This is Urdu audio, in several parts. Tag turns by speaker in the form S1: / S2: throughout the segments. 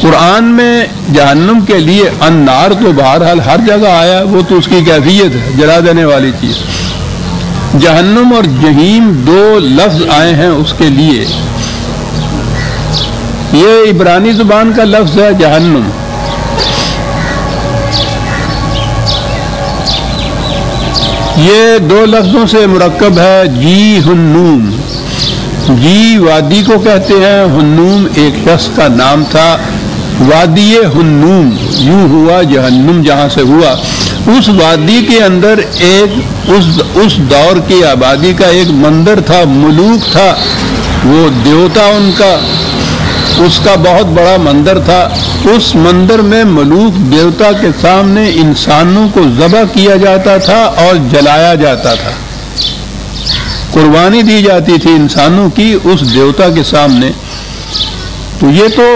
S1: قرآن میں جہنم کے لیے النار تو بہرحال ہر جگہ آیا، وہ تو اس کی کیفیت ہے، جلا دینے والی چیز۔ جہنم اور جہیم دو لفظ آئے ہیں اس کے لیے۔ یہ عبرانی زبان کا لفظ ہے جہنم، یہ دو لفظوں سے مرکب ہے، جی ہنوم۔ جی وادی کو کہتے ہیں، ہنوم ایک شخص کا نام تھا، وادی ہنوم یوں ہوا جہنم جہاں سے ہوا۔ اس وادی کے اندر ایک اس دور کی آبادی کا ایک مندر تھا، ملوک تھا، وہ دیوتا ان کا، اس کا بہت بڑا مندر تھا۔ اس مندر میں ملوک دیوتا کے سامنے انسانوں کو ذبح کیا جاتا تھا اور جلایا جاتا تھا، قربانی دی جاتی تھی انسانوں کی اس دیوتا کے سامنے۔ تو یہ تو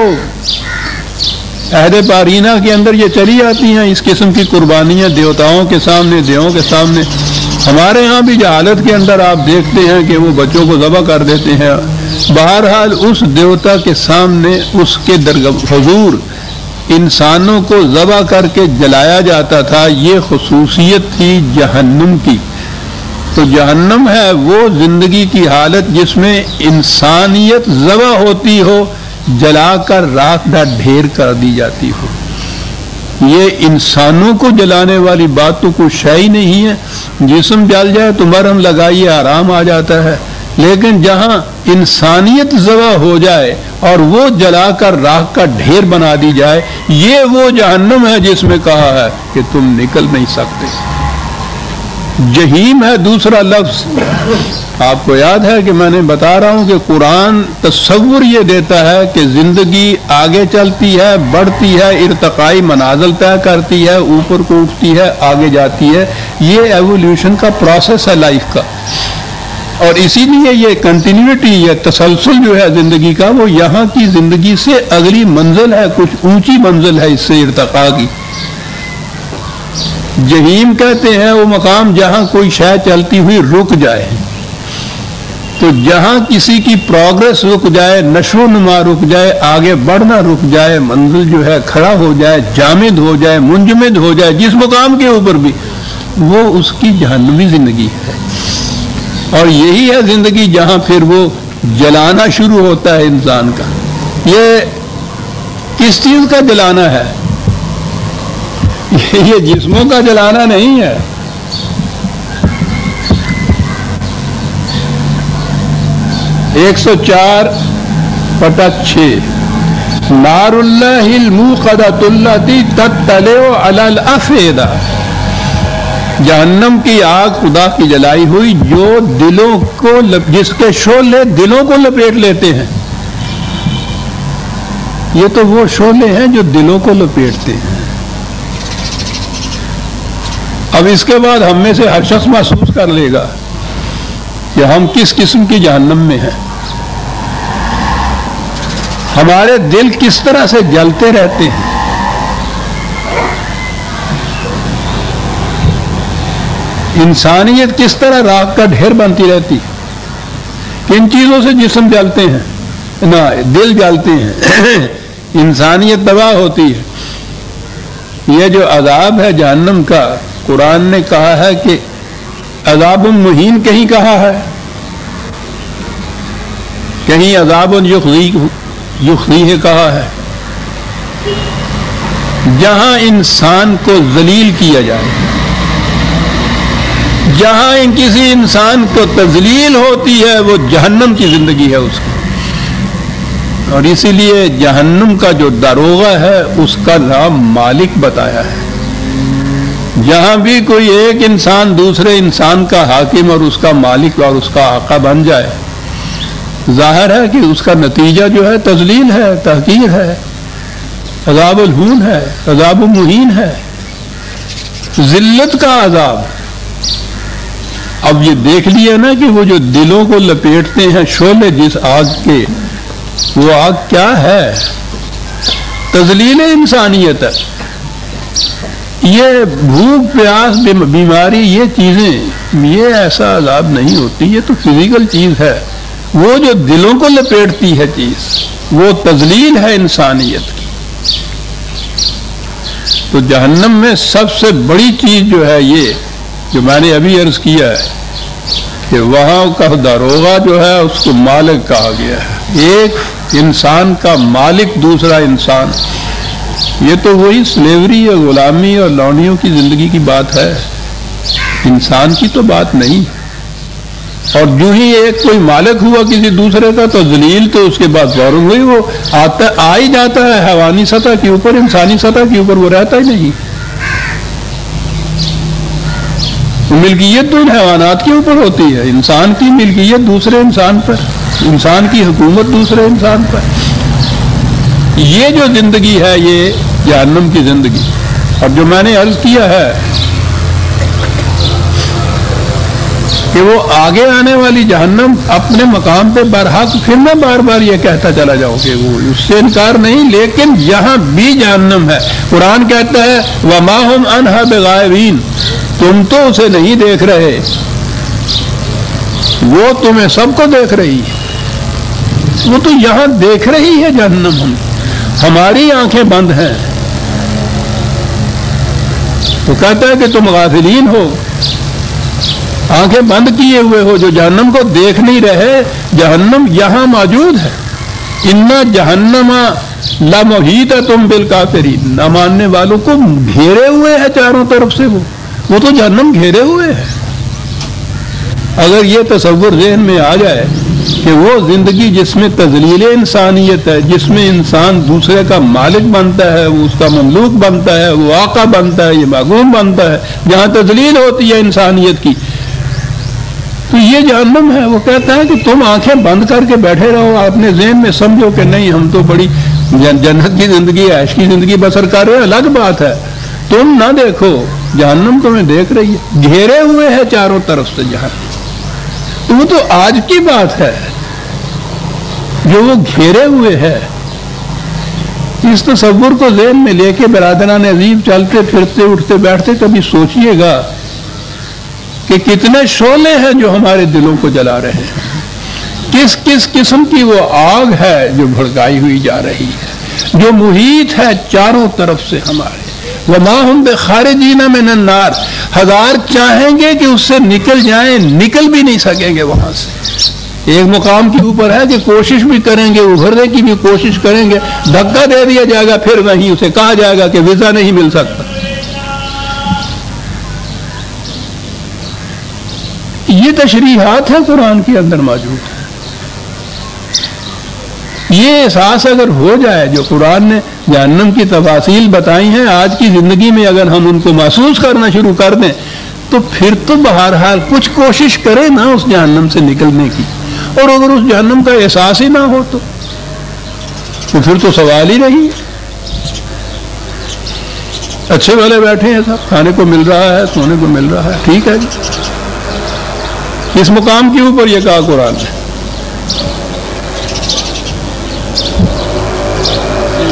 S1: عہد پارینہ کے اندر یہ چلی آتی ہیں اس قسم کی قربانیاں دیوتاؤں کے سامنے، دیووں کے سامنے۔ ہمارے ہاں بھی جہالت کے اندر آپ دیکھتے ہیں کہ وہ بچوں کو ذبح کر دیتے ہیں۔ بہرحال اس دیوتا کے سامنے اس کے حضور انسانوں کو ذبح کر کے جلایا جاتا تھا، یہ خصوصیت تھی جہنم کی۔ تو جہنم ہے وہ زندگی کی حالت جس میں انسانیت ذبح ہوتی ہو، جلا کر راکھ ڈھیر کر دی جاتی ہو۔ یہ انسانوں کو جلانے والی بات تو کوئی شے ہی نہیں ہے۔ جسم جل جائے تو مرہم لگائیے آرام آ جاتا ہے، لیکن جہاں انسانیت ذبح ہو جائے اور وہ جلا کر راکھ کا ڈھیر بنا دی جائے، یہ وہ جہنم ہے جس میں کہا ہے کہ تم نکل نہیں سکتے۔ جہیم ہے دوسرا لفظ۔ آپ کو یاد ہے کہ میں نے بتا رہا ہوں کہ قرآن تصور یہ دیتا ہے کہ زندگی آگے چلتی ہے، بڑھتی ہے، ارتقائی منازل طے کرتی ہے، اوپر کو اٹھتی ہے، آگے جاتی ہے۔ یہ ایوولوشن کا پروسیس ہے لائف کا، اور اسی لیے یہ کنٹینیوٹی، یہ تسلسل جو ہے زندگی کا، وہ یہاں کی زندگی سے اگلی منزل ہے، کچھ اونچی منزل ہے اس سے ارتقاء کی۔ جہیم کہتے ہیں وہ مقام جہاں کوئی شے چلتی ہوئی رک جائے، تو جہاں کسی کی پروگرس رک جائے، نشو و نما رک جائے، آگے بڑھنا رک جائے، منزل جو ہے کھڑا ہو جائے، جامد ہو جائے، منجمد ہو جائے، جس مقام کے اوپر بھی، وہ اس کی جہنمی زندگی ہے۔ اور یہی ہے زندگی جہاں پھر وہ جلانا شروع ہوتا ہے انسان کا۔ یہ کس چیز کا جلانا ہے؟ یہ جسموں کا جلانا نہیں ہے۔ ایک 104/6 نار اللہ الموقدۃ التی تطلع علی الافئدہ، جہنم کی آگ خدا کی جلائی ہوئی جو دلوں کو جس کے شعلے دلوں کو لپیٹ لیتے ہیں۔ یہ تو وہ شعلے ہیں جو دلوں کو لپیٹتے ہیں۔ اب اس کے بعد ہم میں سے ہر شخص محسوس کر لے گا کہ ہم کس قسم کی جہنم میں ہیں۔ ہمارے دل کس طرح سے جلتے رہتے ہیں، انسانیت کس طرح راکھ کا ڈھیر بنتی رہتی، کن چیزوں سے جسم جلتے ہیں، نہ دل جلتے ہیں، انسانیت تباہ ہوتی ہے۔ یہ جو عذاب ہے جہنم کا، قرآن نے کہا ہے کہ عذاب مہین کہیں کہا ہے، کہیں عذاب یخزیہ کہا ہے، جہاں انسان کو ذلیل کیا جائے، جہاں کسی انسان کو تذلیل ہوتی ہے، وہ جہنم کی زندگی ہے اس کی۔ اور اسی لیے جہنم کا جو داروغہ ہے اس کا نام مالک بتایا ہے۔ جہاں بھی کوئی ایک انسان دوسرے انسان کا حاکم اور اس کا مالک اور اس کا آقا بن جائے، ظاہر ہے کہ اس کا نتیجہ جو ہے تذلیل ہے، تحقیر ہے، عذاب الہون ہے، عذاب مہین ہے، ذلت کا عذاب۔ اب یہ دیکھ لیا نا کہ وہ جو دلوں کو لپیٹتے ہیں شعلے جس آگ کے، وہ آگ کیا ہے؟ تذلیل انسانیت ہے۔ یہ بھوک پیاس بیماری، یہ چیزیں، یہ ایسا عذاب نہیں ہوتی، یہ تو فزیکل چیز ہے۔ وہ جو دلوں کو لپیٹتی ہے چیز، وہ تذلیل ہے انسانیت کی۔ تو جہنم میں سب سے بڑی چیز جو ہے یہ جو میں نے ابھی عرض کیا ہے کہ وہاں کا داروغہ جو ہے اس کو مالک کہا گیا ہے. ایک انسان کا مالک دوسرا انسان، یہ تو وہی سلیوری اور غلامی اور لونڈیوں کی زندگی کی بات ہے، انسان کی تو بات نہیں. اور جو ہی ایک کوئی مالک ہوا کسی دوسرے کا تو ذلیل تو اس کے بعد فوراً ہوئی وہ آ ہی جاتا ہے حیوانی سطح کے اوپر، انسانی سطح کے اوپر وہ رہتا ہی نہیں. ملکیت تو ان حیوانات کے اوپر ہوتی ہے، انسان کی ملکیت دوسرے انسان پر، انسان کی حکومت دوسرے انسان پر. یہ جو زندگی ہے یہ جہنم کی زندگی. اور جو میں نے عرض کیا ہے کہ وہ آگے آنے والی جہنم اپنے مقام پہ برحق، پھر میں بار بار یہ کہتا چلا جاؤں کہ وہ اس سے انکار نہیں، لیکن یہاں بھی جہنم ہے. قرآن کہتا ہے وَمَا هُمْ عَنْهَا بِغَائِبِينَ، تم تو اسے نہیں دیکھ رہے، وہ تمہیں سب کو دیکھ رہی ہے. وہ تو یہاں دیکھ رہی ہے جہنم، ہماری آنکھیں بند ہیں. تو کہتا ہے کہ تم غافلین ہو، آنکھیں بند کیے ہوئے ہو، جو جہنم کو دیکھ نہیں رہے. جہنم یہاں موجود ہے. اِنَّ جَهَنَّمَ لَمُحِيطَةٌ بِالْكَافِرِينَ، نہ ماننے والوں کو گھیرے ہوئے ہے چاروں طرف سے. وہ تو جہنم گھیرے ہوئے ہے. اگر یہ تصور ذہن میں آ جائے کہ وہ زندگی جس میں تذلیل انسانیت ہے، جس میں انسان دوسرے کا مالک بنتا ہے، وہ اس کا مملوک بنتا ہے، وہ آقا بنتا ہے، یہ معصوم بنتا ہے، جہاں تذلیل ہوتی ہے انسانیت کی، تو یہ جہنم ہے. وہ کہتا ہے کہ تم آنکھیں بند کر کے بیٹھے رہو، اپنے ذہن میں سمجھو کہ نہیں ہم تو بڑی جنت کی زندگی، عیش کی زندگی بسر کر رہے ہیں. الگ بات ہے، تم نہ دیکھو، جہنم تمہیں دیکھ رہی ہے، گھیرے ہوئے ہے چاروں طرف سے جہنم. تو وہ تو آج کی بات ہے جو وہ گھیرے ہوئے ہے. اس تصور کو ذہن میں لے کے برادران عزیز چلتے پھرتے اٹھتے بیٹھتے کبھی سوچئے گا کہ کتنے شعلے ہیں جو ہمارے دلوں کو جلا رہے ہیں، کس کس قسم کی وہ آگ ہے جو بھڑکائی ہوئی جا رہی ہے، جو محیط ہے چاروں طرف سے ہمارے. وَمَا هُمْ بِخَارِجِينَ مِنَ النَّارِ، ہزار چاہیں گے کہ اس سے نکل جائیں، نکل بھی نہیں سکیں گے وہاں سے. ایک مقام کے اوپر ہے کہ کوشش بھی کریں گے، ابھرنے کی بھی کوشش کریں گے، دھکا دے دیا جائے گا، پھر وہیں اسے کہا جائے گا کہ ویزا نہیں مل سکتا. یہ تشریحات ہیں قرآن کے اندر موجود. یہ احساس اگر ہو جائے جو قرآن نے جہنم کی تفاصیل بتائی ہیں، آج کی زندگی میں اگر ہم ان کو محسوس کرنا شروع کر دیں تو پھر تو بہرحال کچھ کوشش کریں نا اس جہنم سے نکلنے کی. اور اگر اس جہنم کا احساس ہی نہ ہو تو پھر تو سوال ہی نہیں. اچھے والے بیٹھے ہیں، سب کھانے کو مل رہا ہے، سونے کو مل رہا ہے، ٹھیک ہے جی. اس مقام کے اوپر یہ کہا قرآن نے.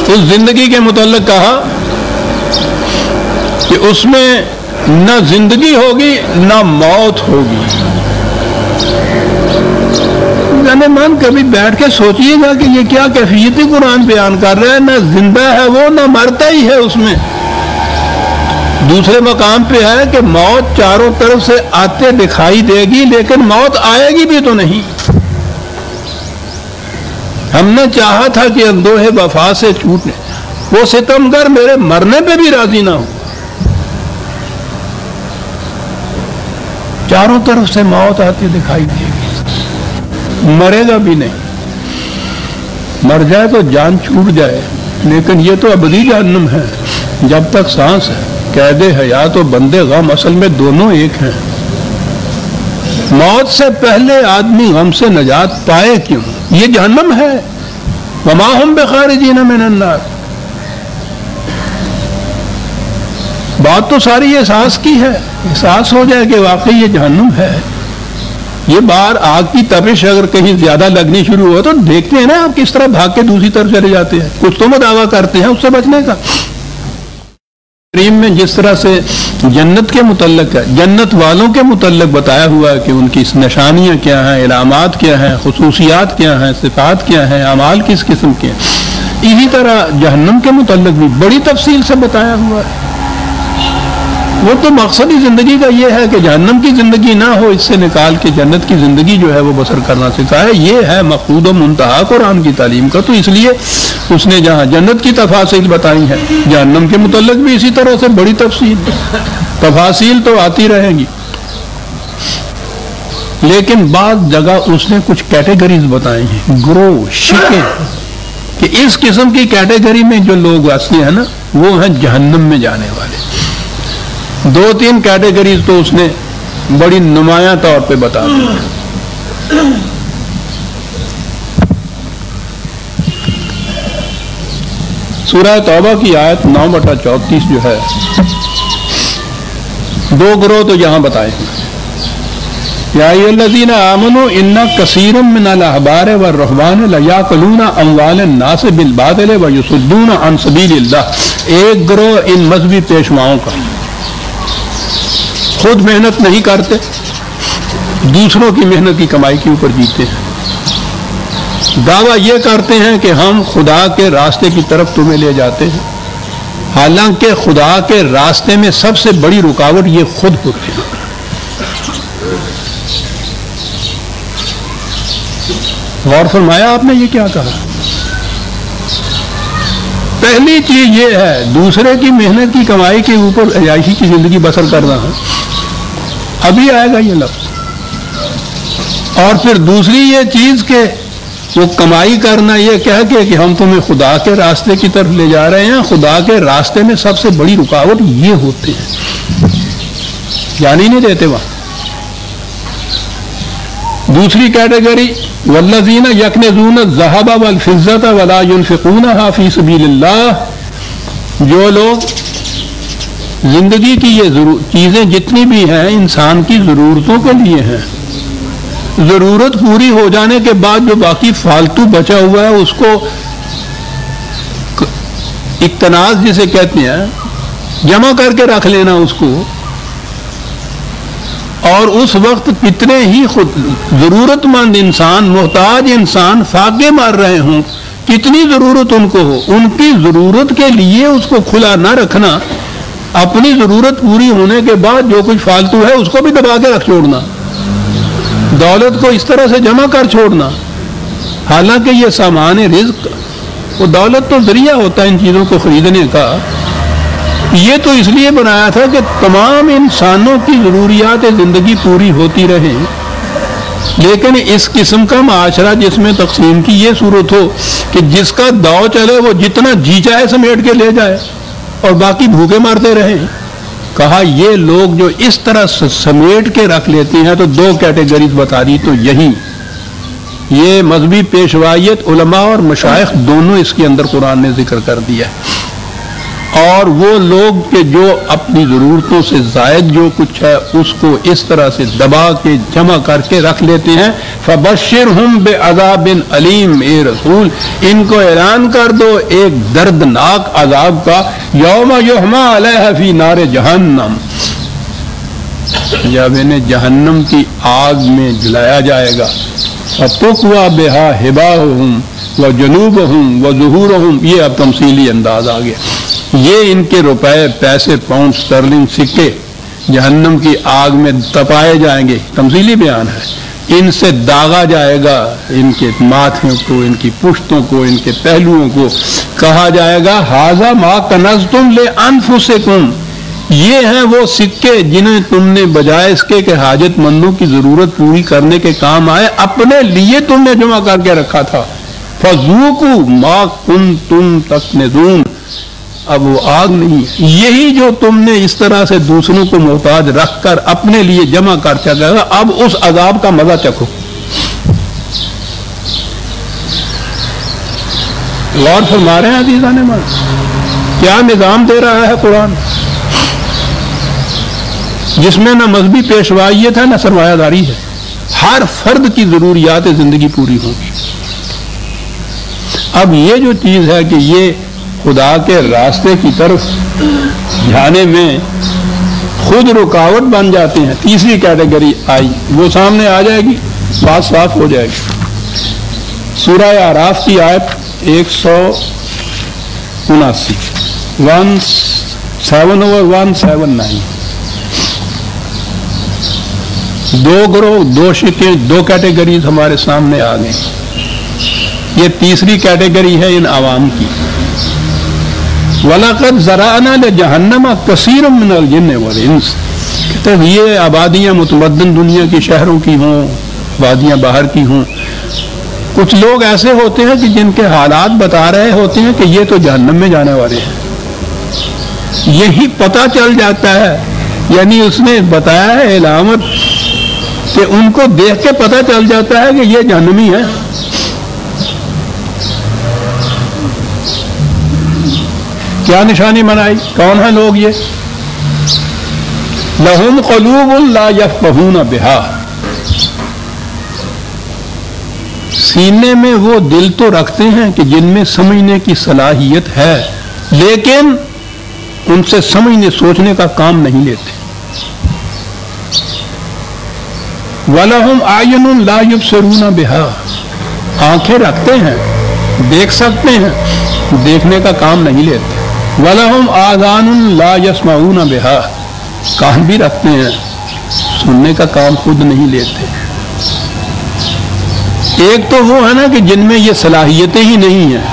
S1: اس زندگی کے متعلق کہا کہ اس میں نہ زندگی ہوگی نہ موت ہوگی. یعنی من کبھی بیٹھ کے سوچئے گا کہ یہ کیا کیفیتی قرآن بیان کر رہا ہے، نہ زندہ ہے وہ نہ مرتا ہی ہے اس میں. دوسرے مقام پہ ہے کہ موت چاروں طرف سے آتے دکھائی دے گی لیکن موت آئے گی بھی تو نہیں. ہم نے چاہا تھا کہ اندوہ وفا سے چھوٹنے، وہ ستمگر میرے مرنے پہ بھی راضی نہ ہو. چاروں طرف سے موت آتی دکھائی دے گی، مرے گا بھی نہیں. مر جائے تو جان چھوٹ جائے، لیکن یہ تو ابدی جہنم ہے جب تک سانس ہے. قید حیات و بندے غم اصل میں دونوں ایک ہیں. موت سے پہلے آدمی غم سے نجات پائے کیوں؟ یہ جہنم ہے. وما ہم بخارجین من النار. بات تو ساری احساس کی ہے، احساس ہو جائے کہ واقعی یہ جہنم ہے. یہ بار آگ کی تپش اگر کہیں زیادہ لگنی شروع ہو تو دیکھتے ہیں نا آپ کس طرح بھاگ کے دوسری طرف چلے جاتے ہیں. کچھ تو دعویٰ کرتے ہیں اس سے بچنے کا. کریم میں جس طرح سے جنت کے متعلق ہے، جنت والوں کے متعلق بتایا ہوا ہے کہ ان کی نشانیاں کیا ہیں، علامات کیا ہیں، خصوصیات کیا ہیں، صفات کیا ہیں، اعمال کس قسم کے ہیں، اسی طرح جہنم کے متعلق بھی بڑی تفصیل سے بتایا ہوا ہے. وہ تو مقصد ہی زندگی کا یہ ہے کہ جہنم کی زندگی نہ ہو، اس سے نکال کے جنت کی زندگی جو ہے وہ بسر کرنا سکھایا. یہ ہے مقصود و منتہا قرآن کی تعلیم کا. تو اس لیے اس نے جہاں جنت کی تفاصیل بتائی ہیں، جہنم کے متعلق بھی اسی طرح سے بڑی تفاصیل تو آتی رہیں گی، لیکن بعض جگہ اس نے کچھ کیٹیگریز بتائی ہیں، گروہ شکیں، کہ اس قسم کی کیٹیگری میں جو لوگ اصلی ہیں نا وہ ہیں جہنم میں جانے والے. 2-3 کیٹیگریز تو اس نے بڑی نمایاں طور پہ بتا دی. سورہ توبہ کی آیت 9/34 جو ہے، 2 گروہ تو یہاں بتائے ہیں. یا ایھا الذین آمنوا ان کثیرا من الاحبار والرہبان لیاکلون اموال الناس بالباطل ویصدون عن سبیل اللہ. ایک گروہ ان مذہبی پیشواؤں کا خود محنت نہیں کرتے، دوسروں کی محنت کی کمائی کے اوپر جیتے ہیں. دعویٰ یہ کرتے ہیں کہ ہم خدا کے راستے کی طرف تمہیں لے جاتے ہیں، حالانکہ خدا کے راستے میں سب سے بڑی رکاوٹ یہ خود ہوتے ہیں. غور فرمایا آپ نے یہ کیا کہا؟ پہلی چیز یہ ہے دوسرے کی محنت کی کمائی کے اوپر عیاشی کی زندگی بسر کرنا ہے، ابھی آئے گا یہ لفظ. اور پھر دوسری یہ چیز کہ وہ کمائی کرنا یہ کہہ کے کہ ہم تمہیں خدا کے راستے کی طرف لے جا رہے ہیں، خدا کے راستے میں سب سے بڑی رکاوٹ یہ ہوتے ہیں، یعنی نہیں دیتے وہاں. دوسری کیٹیگری والذین یکنزون الذھب والفضة ولا ينفقونها فی سبیل اللہ. جو لوگ زندگی کی یہ چیزیں جتنی بھی ہیں انسان کی ضرورتوں کے لیے ہیں، ضرورت پوری ہو جانے کے بعد جو باقی فالتو بچا ہوا ہے اس کو اقتناز جسے کہتے ہیں جمع کر کے رکھ لینا اس کو، اور اس وقت کتنے ہی خود ضرورت مند انسان، محتاج انسان فاقے مار رہے ہوں، کتنی ضرورت ان کو ہو، ان کی ضرورت کے لیے اس کو کھلا نہ رکھنا، اپنی ضرورت پوری ہونے کے بعد جو کچھ فالتو ہے اس کو بھی دبا کے رکھ چھوڑنا، دولت کو اس طرح سے جمع کر چھوڑنا. حالانکہ یہ سامان رزق، وہ دولت تو ذریعہ ہوتا ہے ان چیزوں کو خریدنے کا. یہ تو اس لیے بنایا تھا کہ تمام انسانوں کی ضروریات زندگی پوری ہوتی رہیں، لیکن اس قسم کا معاشرہ جس میں تقسیم کی یہ صورت ہو کہ جس کا داؤ چلے وہ جتنا جی چاہے سمیٹ کے لے جائے اور باقی بھوکے مارتے رہیں. کہا یہ لوگ جو اس طرح سمیٹ کے رکھ لیتے ہیں تو 2 کیٹیگریز بتا دی. تو یہی یہ مذہبی پیشوائیت علماء اور مشائخ دونوں اس کے اندر قرآن نے ذکر کر دیا ہے. اور وہ لوگ کہ جو اپنی ضرورتوں سے زائد جو کچھ ہے اس کو اس طرح سے دبا کے جمع کر کے رکھ لیتے ہیں. فبشرہم بعذاب علیم، اے رسول ان کو اعلان کر دو ایک دردناک عذاب کا. یوم یحمى علیہ فی نار جہنم، جب انہیں جہنم کی آگ میں جلایا جائے گا. فتقوی بہا حباہم وجنوبہم وظہورہم، یہ اب تمثیلی انداز آ گیا. یہ ان کے روپے، پیسے، پاؤنڈ، سٹرلنگ، سکے جہنم کی آگ میں تپائے جائیں گے. تمثیلی بیان ہے. ان سے داغا جائے گا ان کے ماتھوں کو، ان کی پشتوں کو، ان کے پہلوؤں کو. کہا جائے گا ھذا ما کنزتم لانفسکم، یہ ہیں وہ سکے جنہیں تم نے بجائے اس کے کہ حاجت مندوں کی ضرورت پوری کرنے کے کام آئے اپنے لیے تم نے جمع کر کے رکھا تھا. فذوقوا ما کنتم تکنزون، اب وہ آگ نہیں، یہی جو تم نے اس طرح سے دوسروں کو محتاج رکھ کر اپنے لیے جمع کر چکا ہے، اب اس عذاب کا مزہ چکھو. غور فرما رہے ہیں عزیزان من، کیا نظام دے رہا ہے قرآن، جس میں نہ مذہبی پیشوائیت ہے نہ سرمایہ داری ہے. ہر فرد کی ضروریات زندگی پوری ہوگی. اب یہ جو چیز ہے کہ یہ خدا کے راستے کی طرف جانے میں خود رکاوٹ بن جاتے ہیں. تیسری کیٹیگری آئی، وہ سامنے آ جائے گی، بات صاف ہو جائے گی. سورہ اعراف کی آیت 179 179 دو گروہ، دو شکیں، دو کیٹیگریز ہمارے سامنے آ گئی. یہ تیسری کیٹیگری ہے ان عوام کی. وَلَقَدْ زَرَعْنَا لِجَهَنَّمَ كَثِيرًا مِنَ الْجِنِّ وَالْإِنسِ. کہتے ہیں یہ آبادیاں متمدن دنیا کی شہروں کی ہوں، آبادیاں باہر کی ہوں، کچھ لوگ ایسے ہوتے ہیں کہ جن کے حالات بتا رہے ہوتے ہیں کہ یہ تو جہنم میں جانے والے ہیں. یہی پتہ چل جاتا ہے، یعنی اس نے بتایا ہے علامت کہ ان کو دیکھ کے پتہ چل جاتا ہے کہ یہ جہنمی ہے. کیا نشانی بنائی؟ کون ہیں لوگ یہ؟ لہم قلوب لا یفقہون بہا. سینے میں وہ دل تو رکھتے ہیں کہ جن میں سمجھنے کی صلاحیت ہے، لیکن ان سے سمجھنے سوچنے کا کام نہیں لیتے. وَلَهُمْ أَعْيُنٌ لَا يُبْصِرُونَ بِهَا. آنکھیں رکھتے ہیں، دیکھ سکتے ہیں، دیکھنے کا کام نہیں لیتے. وَلَهُمْ آذَانٌ لَا يَسْمَعُونَ بِهَا. کان بھی رکھتے ہیں، سننے کا کام خود نہیں لیتے. ایک تو وہ ہے نا کہ جن میں یہ صلاحیتیں ہی نہیں ہیں.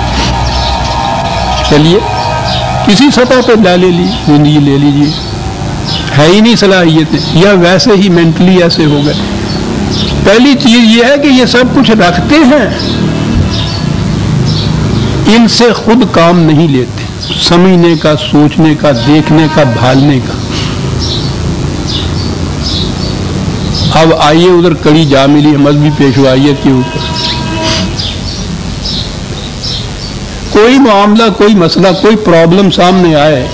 S1: چلیے کسی سطح پہ لے زندگی لے لیجیے، ہے ہی نہیں صلاحیتیں، یا ویسے ہی مینٹلی ایسے ہو گئے. پہلی چیز یہ ہے کہ یہ سب کچھ رکھتے ہیں، ان سے خود کام نہیں لیتے، سمجھنے کا، سوچنے کا، دیکھنے کا، بھالنے کا. اب آئیے ادھر کڑی جا ملی ہے مذہبی پیشوائیت کے اوپر. کوئی معاملہ، کوئی مسئلہ، کوئی پرابلم سامنے آئے،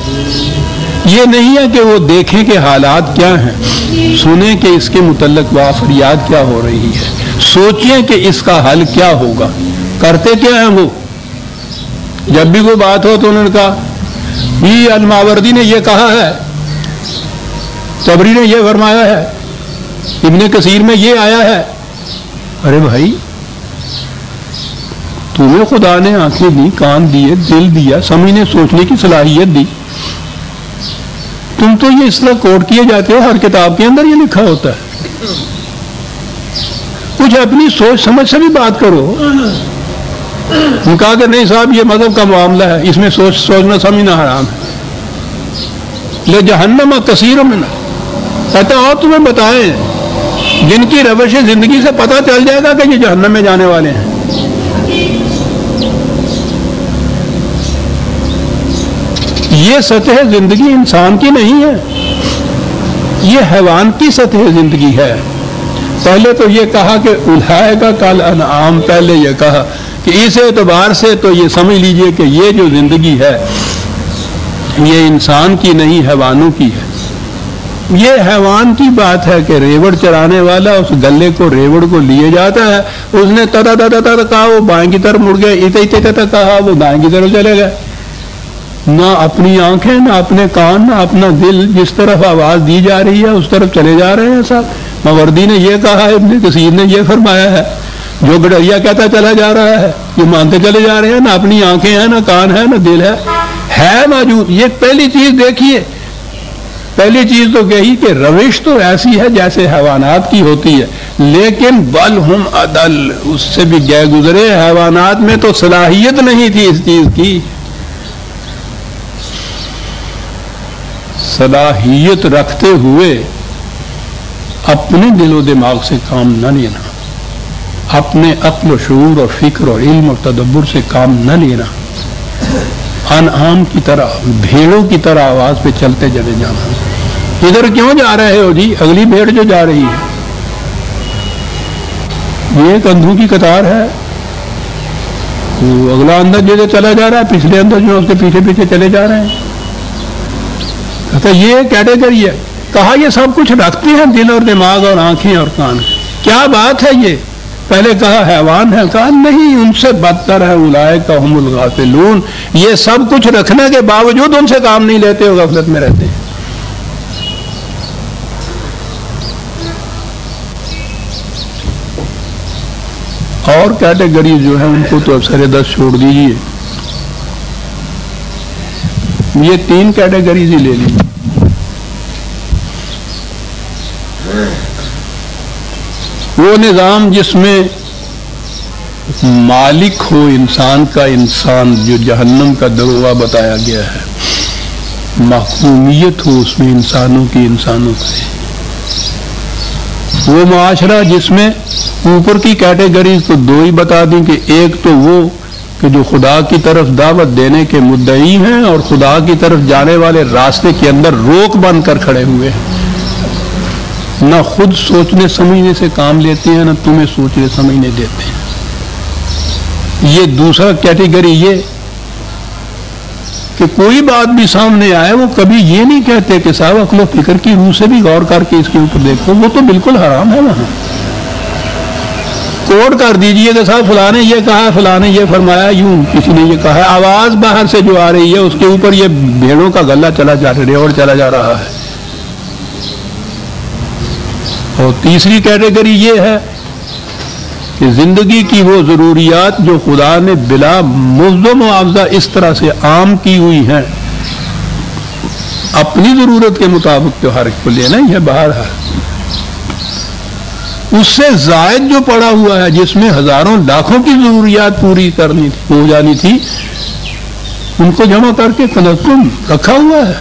S1: یہ نہیں ہے کہ وہ دیکھیں کہ حالات کیا ہیں، سنیں کہ اس کے متعلق فریاد کیا ہو رہی ہے، سوچیں کہ اس کا حل کیا ہوگا. کرتے کیا ہیں وہ؟ جب بھی کوئی بات ہو تو انہوں نے کہا یہ الماوردی نے یہ کہا ہے، طبری نے یہ فرمایا ہے، ابن کثیر میں یہ آیا ہے. ارے بھائی، تمہیں خدا نے آنکھیں دی، کان دیے، دل دیا، سمجھنے سوچنے کی صلاحیت دی، تم تو یہ اس طرح کوٹ کیے جاتے ہو، ہر کتاب کے اندر یہ لکھا ہوتا ہے. کچھ اپنی سوچ سمجھ سے بھی بات کرو. کہا کہ نہیں صاحب یہ مذہب کا معاملہ ہے، اس میں سوچنا سمجھنا حرام ہے. لجہنم کثیر منہ. کہتے ہیں اور تمہیں بتائیں جن کی روش زندگی سے پتہ چل جائے گا کہ یہ جہنم میں جانے والے ہیں. یہ سطح زندگی انسان کی نہیں ہے، یہ حیوان کی سطح زندگی ہے. پہلے تو یہ کہا کہ اولئک کالانعام، پہلے یہ کہا کہ اس اعتبار سے تو یہ سمجھ لیجئے کہ یہ جو زندگی ہے یہ انسان کی نہیں، حیوانوں کی ہے. یہ حیوان کی بات ہے کہ ریوڑ چرانے والا اس گلے کو، ریوڑ کو لیے جاتا ہے، اس نے تا کہا وہ بائیں کی طرف مڑ گئے، اتے کہا وہ دائیں کی طرف چلے گئے. نہ اپنی آنکھیں، نہ اپنے کان، نہ اپنا دل، جس طرف آواز دی جا رہی ہے اس طرف چلے جا رہے ہیں. صاحب ماوردی نے یہ کہا ہے، ابن کثیر نے یہ فرمایا ہے، جو گڈریا کہتا چلا جا رہا ہے یہ مانتے چلے جا رہے ہیں. نہ اپنی آنکھیں ہیں، نہ کان ہے، نہ دل ہے موجود. یہ پہلی چیز دیکھیے. پہلی چیز تو کہی کہ روش تو ایسی ہے جیسے حیوانات کی ہوتی ہے، لیکن بل ہم عدل، اس سے بھی گئے گزرے. حیوانات میں تو صلاحیت نہیں تھی اس چیز کی. صلاحیت رکھتے ہوئے اپنے دل و دماغ سے کام نہ لینا، اپنے عقل و شعور اور فکر اور علم اور تدبر سے کام نہ لینا، انعام کی طرح، بھیڑوں کی طرح آواز پہ چلتے چلے جانا. ادھر کیوں جا رہے ہو جی؟ اگلی بھیڑ جو جا رہی ہے یہ ایک اندھوں کی قطار ہے، وہ اگلا اندر جو چلا جا رہا ہے، پچھلے اندر جو اس کے پیچھے پیچھے چلے جا رہے ہیں. کہتا یہ کیٹیگری ہے. کہا یہ سب کچھ رکھتے ہیں، دل اور دماغ اور آنکھیں اور کان. کیا بات ہے یہ؟ پہلے کہا حیوان ہے، کہا نہیں، ان سے بدتر ہے اولئک هم الغافلون. یہ سب کچھ رکھنے کے باوجود ان سے کام نہیں لیتے، وہ غفلت میں رہتے ہیں. اور کیٹیگری جو ہے ان کو تو افسر دست چھوڑ دیجیے. یہ 3 کیٹیگریز ہی لے لیجیے. وہ نظام جس میں مالک ہو انسان کا انسان، جو جہنم کا دروازہ بتایا گیا ہے، محکومیت ہو اس میں انسانوں کی انسانوں سے، وہ معاشرہ جس میں اوپر کی کیٹیگریز تو دو ہی بتا دیں کہ ایک تو وہ کہ جو خدا کی طرف دعوت دینے کے مدعی ہیں اور خدا کی طرف جانے والے راستے کے اندر روک بن کر کھڑے ہوئے ہیں، نہ خود سوچنے سمجھنے سے کام لیتے ہیں، نہ تمہیں سوچنے سمجھنے دیتے ہیں۔ یہ دوسرا کیٹیگری یہ کہ کوئی بات بھی سامنے آئے وہ کبھی یہ نہیں کہتے کہ صاحب عقل و فکر کی روح سے بھی غور کر کے اس کے اوپر دیکھو، وہ تو بالکل حرام ہے۔ وہاں کوڈ کر دیجئے کہ صاحب فلاں نے یہ کہا، فلاں نے یہ فرمایا، یوں کسی نے یہ کہا ہے، آواز باہر سے جو آ رہی ہے اس کے اوپر یہ بھیڑوں کا غلہ چلا جا رہا ہے۔ اور تیسری کیٹیگری یہ ہے کہ زندگی کی وہ ضروریات جو خدا نے بلا مفت و معاوضہ اس طرح سے عام کی ہوئی ہیں، اپنی ضرورت کے مطابق تو ہر کو لینا ہی ہے باہر ہے، اس سے زائد جو پڑا ہوا ہے جس میں ہزاروں لاکھوں کی ضروریات پوری کرنی ہو جانی تھی، ان کو جمع کر کے تنظم رکھا ہوا ہے،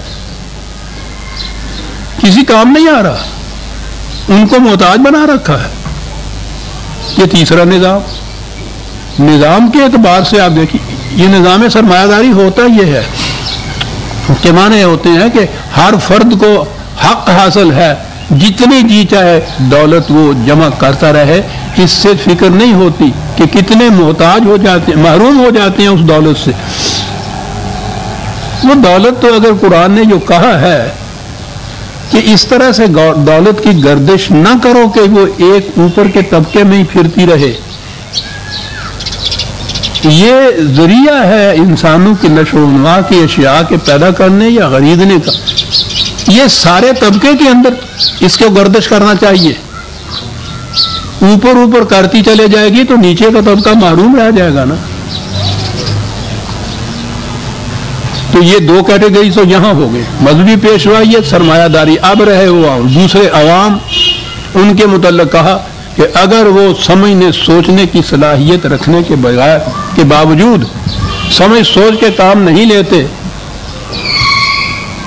S1: کسی کام نہیں آ رہا، ان کو محتاج بنا رکھا ہے۔ یہ تیسرا نظام کے اعتبار سے آپ دیکھیں، یہ نظام سرمایہ داری ہوتا یہ ہے کہ معنی ہوتے ہیں کہ ہر فرد کو حق حاصل ہے، جتنی جی چاہے دولت وہ جمع کرتا رہے، اس سے فکر نہیں ہوتی کہ کتنے محتاج ہو جاتے ہیں، محروم ہو جاتے ہیں اس دولت سے۔ وہ دولت تو اگر قرآن نے جو کہا ہے کہ اس طرح سے دولت کی گردش نہ کرو کہ وہ ایک اوپر کے طبقے میں ہی پھرتی رہے، یہ ذریعہ ہے انسانوں کی نشو و نما کی اشیاء کے پیدا کرنے یا خریدنے کا، یہ سارے طبقے کے اندر اس کو گردش کرنا چاہیے۔ اوپر کرتی چلے جائے گی تو نیچے کا طبقہ محروم رہ جائے گا نا۔ تو یہ دو کیٹیگری تو یہاں ہو گئے، مذہبی پیشوائیت، سرمایہ داری۔ اب رہے وہ دوسرے عوام، ان کے متعلق کہا کہ اگر وہ سمجھنے سوچنے کی صلاحیت رکھنے کے باوجود سوچ کے کام نہیں لیتے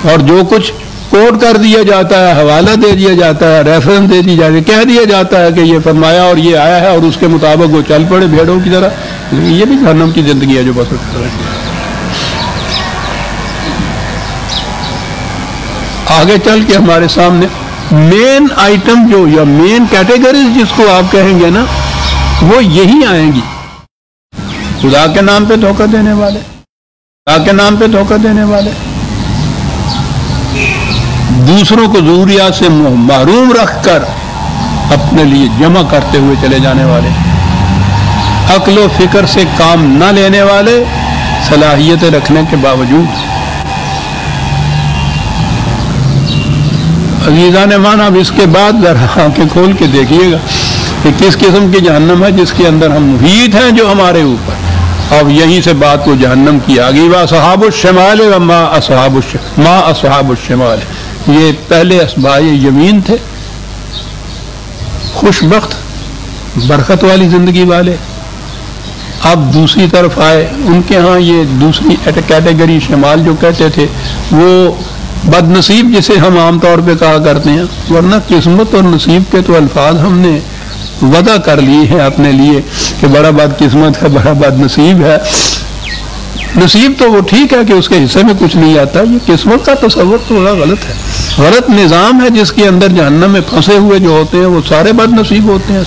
S1: اور جو کچھ کوٹ کر دیا جاتا ہے، حوالہ دے دیا جاتا ہے، ریفرنس دے دی جاتی ہے، کہہ دیا جاتا ہے کہ یہ فرمایا اور یہ آیا ہے اور اس کے مطابق وہ چل پڑے بھیڑوں کی طرح، یہ بھی جہنم کی زندگی ہے جو بسر کر رہے ہیں۔ آگے چل کے ہمارے سامنے مین آئٹم جو یا مین کیٹیگریز جس کو آپ کہیں گے نا، وہ یہی آئیں گی۔ خدا کے نام پہ دھوکہ دینے والے، خدا کے نام پہ دھوکہ دینے والے، دوسروں کو ضروریات سے محروم رکھ کر اپنے لیے جمع کرتے ہوئے چلے جانے والے، عقل و فکر سے کام نہ لینے والے، صلاحیتیں رکھنے کے باوجود۔ عزیزان مان، اب اس کے بعد ذرا آنکھیں کھول کے دیکھیے گا کہ کس قسم کی جہنم ہے جس کے اندر ہم محیط ہیں جو ہمارے اوپر۔ اب یہیں سے بات کو جہنم کی آ گئی، وَأَصْحَابُ الشِّمَالِ وَمَا أَصْحَابُ الشِّمَالِ، یہ پہلے اصحاب یمین تھے، خوش بخت برکت والی زندگی والے، اب دوسری طرف آئے، ان کے ہاں یہ دوسری کیٹیگری شمال جو کہتے تھے وہ بد نصیب جسے ہم عام طور پہ کہا کرتے ہیں، ورنہ قسمت اور نصیب کے تو الفاظ ہم نے وضع کر لیے ہیں اپنے لیے کہ بڑا بد قسمت ہے، بڑا بد نصیب ہے۔ نصیب تو وہ ٹھیک ہے کہ اس کے حصے میں کچھ نہیں آتا، یہ قسمت کا تصور تو بڑا غلط ہے، غلط نظام ہے جس کے اندر جہنم میں پھنسے ہوئے جو ہوتے ہیں وہ سارے بد نصیب ہوتے ہیں۔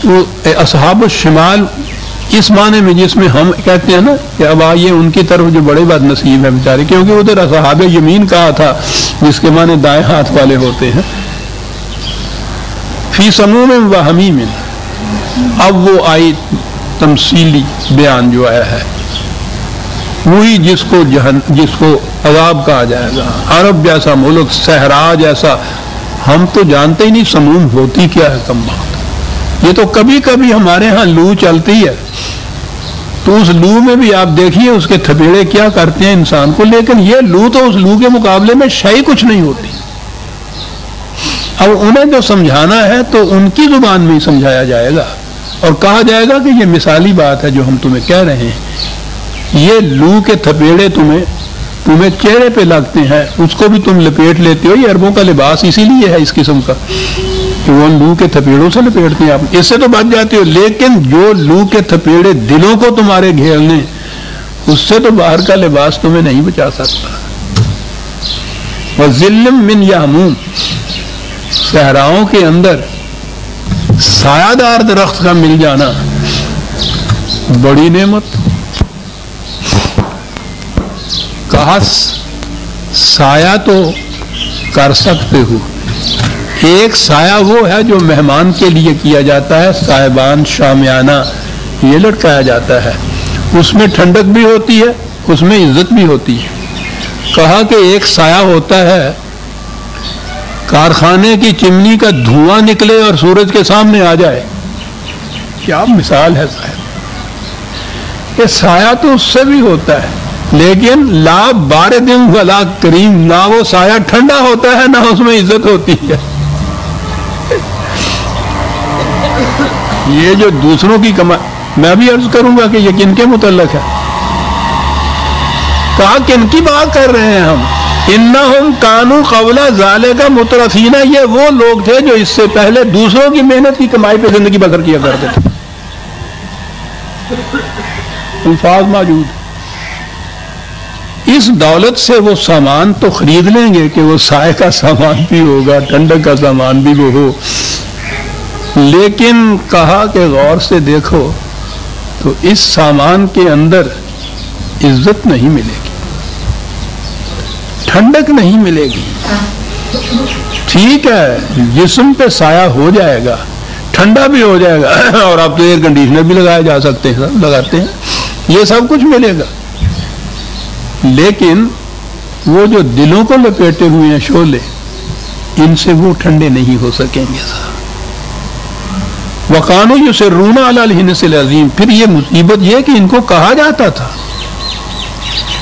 S1: وہ اصحاب الشمال اس معنی میں جس میں ہم کہتے ہیں نا کہ اب آئیے ان کی طرف جو بڑے بد نصیب ہیں بیچارے، کیونکہ ادھر اصحاب یمین کہا تھا جس کے معنی دائیں ہاتھ والے ہوتے ہیں، فی سموم و حمیم۔ اب وہ آئی تمثیلی بیان جو آیا ہے، وہی جس کو عذاب کہا جائے گا۔ عرب جیسا ملک، صحرا جیسا، ہم تو جانتے ہی نہیں سموم ہوتی کیا ہے کم بات۔ یہ تو کبھی کبھی ہمارے ہاں لو چلتی ہے تو اس لو میں بھی آپ دیکھیے اس کے تھپیڑے کیا کرتے ہیں انسان کو، لیکن یہ لو تو اس لو کے مقابلے میں شے کچھ نہیں ہوتی۔ اب انہیں جو سمجھانا ہے تو ان کی زبان میں ہی سمجھایا جائے گا اور کہا جائے گا کہ یہ مثالی بات ہے جو ہم تمہیں کہہ رہے ہیں، یہ لو کے تھپیڑے تمہیں چہرے پہ لگتے ہیں، اس کو بھی تم لپیٹ لیتے ہو، یہ عربوں کا لباس اسی لیے ہے اس قسم کا کہ وہ لو کے تھپیڑوں سے لپیٹتے ہیں، آپ اس سے تو بچ جاتے ہو، لیکن جو لو کے تھپیڑے دلوں کو تمہارے گھیرنے، اس سے تو باہر کا لباس تمہیں نہیں بچا سکتا۔ وَظِلٍّ مِّن یَحْمُومٍ، صحراؤں کے اندر سایہ دار درخت کا مل جانا بڑی نعمت۔ کہا سایہ تو کر سکتے ہو، ایک سایہ وہ ہے جو مہمان کے لیے کیا جاتا ہے، صاحبان شامیانہ یہ لٹکایا جاتا ہے، اس میں ٹھنڈک بھی ہوتی ہے، اس میں عزت بھی ہوتی ہے۔ کہا کہ ایک سایہ ہوتا ہے کارخانے کی چمنی کا دھواں نکلے اور سورج کے سامنے آ جائے، کیا مثال ہے سایہ۔ کہ سایہ تو اس سے بھی ہوتا ہے، لیکن لا بارد ولا کریم، نہ وہ سایہ ٹھنڈا ہوتا ہے نہ اس میں عزت ہوتی ہے۔ یہ جو دوسروں کی کمائی، میں بھی عرض کروں گا کہ یہ کن کے متعلق ہے؟ کہا کن کی بات کر رہے ہیں ہم؟ انہم کانوا قبل ذالک مترفین، یہ وہ لوگ تھے جو اس سے پہلے دوسروں کی محنت کی کمائی پہ زندگی بسر کیا کرتے تھے۔ الفاظ موجود، اس دولت سے وہ سامان تو خرید لیں گے کہ وہ سائے کا سامان بھی ہوگا، ٹھنڈک کا سامان بھی وہ ہو، لیکن کہا کہ غور سے دیکھو تو اس سامان کے اندر عزت نہیں ملے گی، ٹھنڈک نہیں ملے گی۔ ٹھیک ہے جسم پہ سایہ ہو جائے گا، ٹھنڈا بھی ہو جائے گا، اور اب تو ایئر کنڈیشنر بھی لگائے جا سکتے ہیں، لگاتے ہیں، یہ سب کچھ ملے گا، لیکن وہ جو دلوں کو لپیٹے ہوئے ہیں شعلے، ان سے وہ ٹھنڈے نہیں ہو سکیں گے۔ وَقَانُوا يُصِرُّونَ عَلَى الْحِنْثِ الْعَظِيمِ، پھر یہ مصیبت یہ کہ ان کو کہا جاتا تھا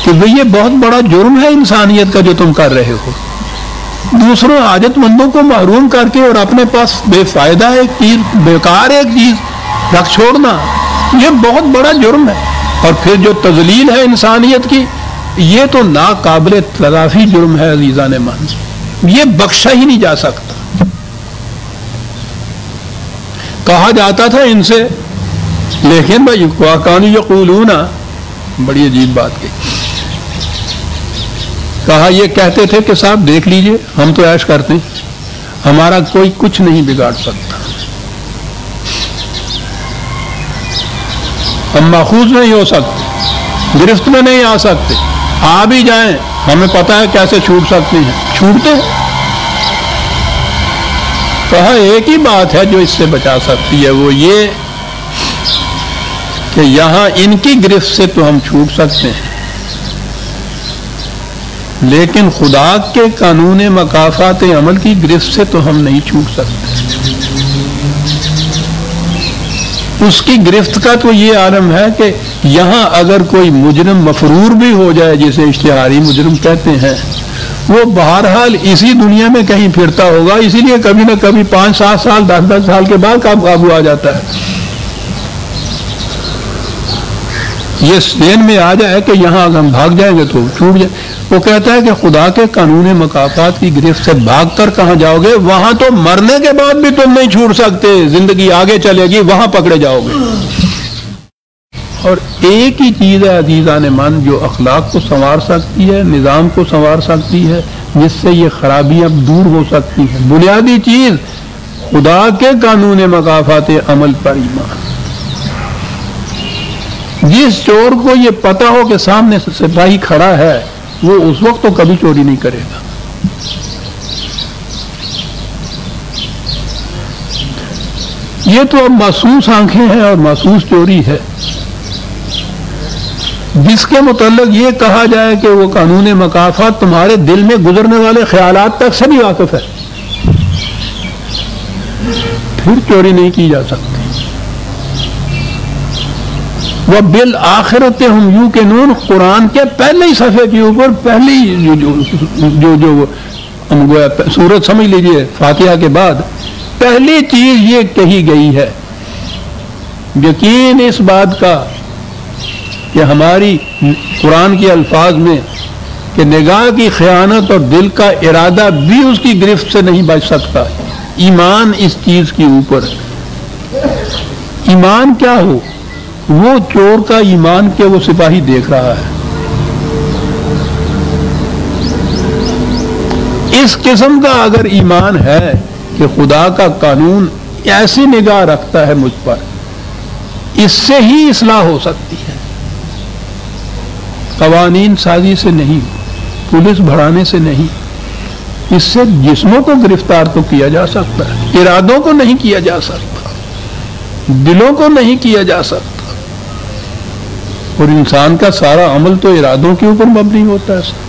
S1: کہ بھئی یہ بہت بڑا جرم ہے انسانیت کا جو تم کر رہے ہو، دوسروں حاجت مندوں کو محروم کر کے اور اپنے پاس بے فائدہ ایک چیز، بیکار ایک چیز رکھ چھوڑنا، یہ بہت بڑا جرم ہے۔ اور پھر جو تذلیل ہے انسانیت کی، یہ تو ناقابل تلافی جرم ہے عزیزان من، یہ بخشا ہی نہیں جا سکتا۔ کہا جاتا تھا ان سے، لیکن بھائی وَكَانُوا يَقُولُونَ، بڑی عجیب بات کی، کہا یہ کہتے تھے کہ صاحب دیکھ لیجئے ہم تو عیش کرتے ہیں، ہمارا کوئی کچھ نہیں بگاڑ سکتا، ہم ماخوذ نہیں ہو سکتے، گرفت میں نہیں آ سکتے، آ بھی جائیں ہمیں پتہ ہے کیسے چھوٹ سکتے ہیں، چھوٹتے ہیں۔ کہا ایک ہی بات ہے جو اس سے بچا سکتی ہے، وہ یہ کہ یہاں ان کی گرفت سے تو ہم چھوٹ سکتے ہیں، لیکن خدا کے قانون مکافات عمل کی گرفت سے تو ہم نہیں چھوٹ سکتے۔ اس کی گرفت کا تو یہ عالم ہے کہ یہاں اگر کوئی مجرم مفرور بھی ہو جائے، جسے اشتہاری مجرم کہتے ہیں، وہ بہرحال اسی دنیا میں کہیں پھرتا ہوگا، اسی لیے کبھی نہ کبھی 5-7 سال 10-10 سال کے بعد قابو آ جاتا ہے۔ یہ ذہن میں آ جائے کہ یہاں اگر ہم بھاگ جائیں گے تو چھوٹ جائے۔ وہ کہتا ہے کہ خدا کے قانون مکافات کی گرفت سے بھاگ کر کہاں جاؤ گے؟ وہاں تو مرنے کے بعد بھی تم نہیں چھوٹ سکتے، زندگی آگے چلے گی، وہاں پکڑے جاؤ گے۔ اور ایک ہی چیز ہے عزیزان من جو اخلاق کو سنوار سکتی ہے، نظام کو سنوار سکتی ہے، جس سے یہ خرابیاں دور ہو سکتی ہیں، بنیادی چیز خدا کے قانون مکافات عمل پر ایمان۔ جس چور کو یہ پتا ہو کہ سامنے سپاہی کھڑا ہے، وہ اس وقت تو کبھی چوری نہیں کرے گا۔ یہ تو اب محسوس آنکھیں ہیں اور محسوس چوری ہے، جس کے متعلق یہ کہا جائے کہ وہ قانون مکافات تمہارے دل میں گزرنے والے خیالات تک سے بھی واقف ہے، پھر چوری نہیں کی جا سکتی۔ وَبِالْآخِرَةِ هُمْ يُوقِنُونَ، قرآن کے پہلے ہی صفحے کے اوپر پہلی جو ہم گویا سورت سمجھ لیجئے فاتحہ کے بعد پہلی چیز یہ کہی گئی ہے یقین اس بات کا کہ ہماری قرآن کے الفاظ میں کہ نگاہ کی خیانت اور دل کا ارادہ بھی اس کی گرفت سے نہیں بچ سکتا. ایمان اس چیز کے اوپر. ایمان کیا ہو؟ وہ چور کا ایمان کہ وہ سپاہی دیکھ رہا ہے. اس قسم کا اگر ایمان ہے کہ خدا کا قانون ایسی نگاہ رکھتا ہے مجھ پر، اس سے ہی اصلاح ہو سکتی ہے، قوانین سازی سے نہیں، پولیس بڑھانے سے نہیں. اس سے جسموں کو گرفتار تو کیا جا سکتا ہے، ارادوں کو نہیں کیا جا سکتا، دلوں کو نہیں کیا جا سکتا. اور انسان کا سارا عمل تو ارادوں کے اوپر مبنی ہوتا ہے.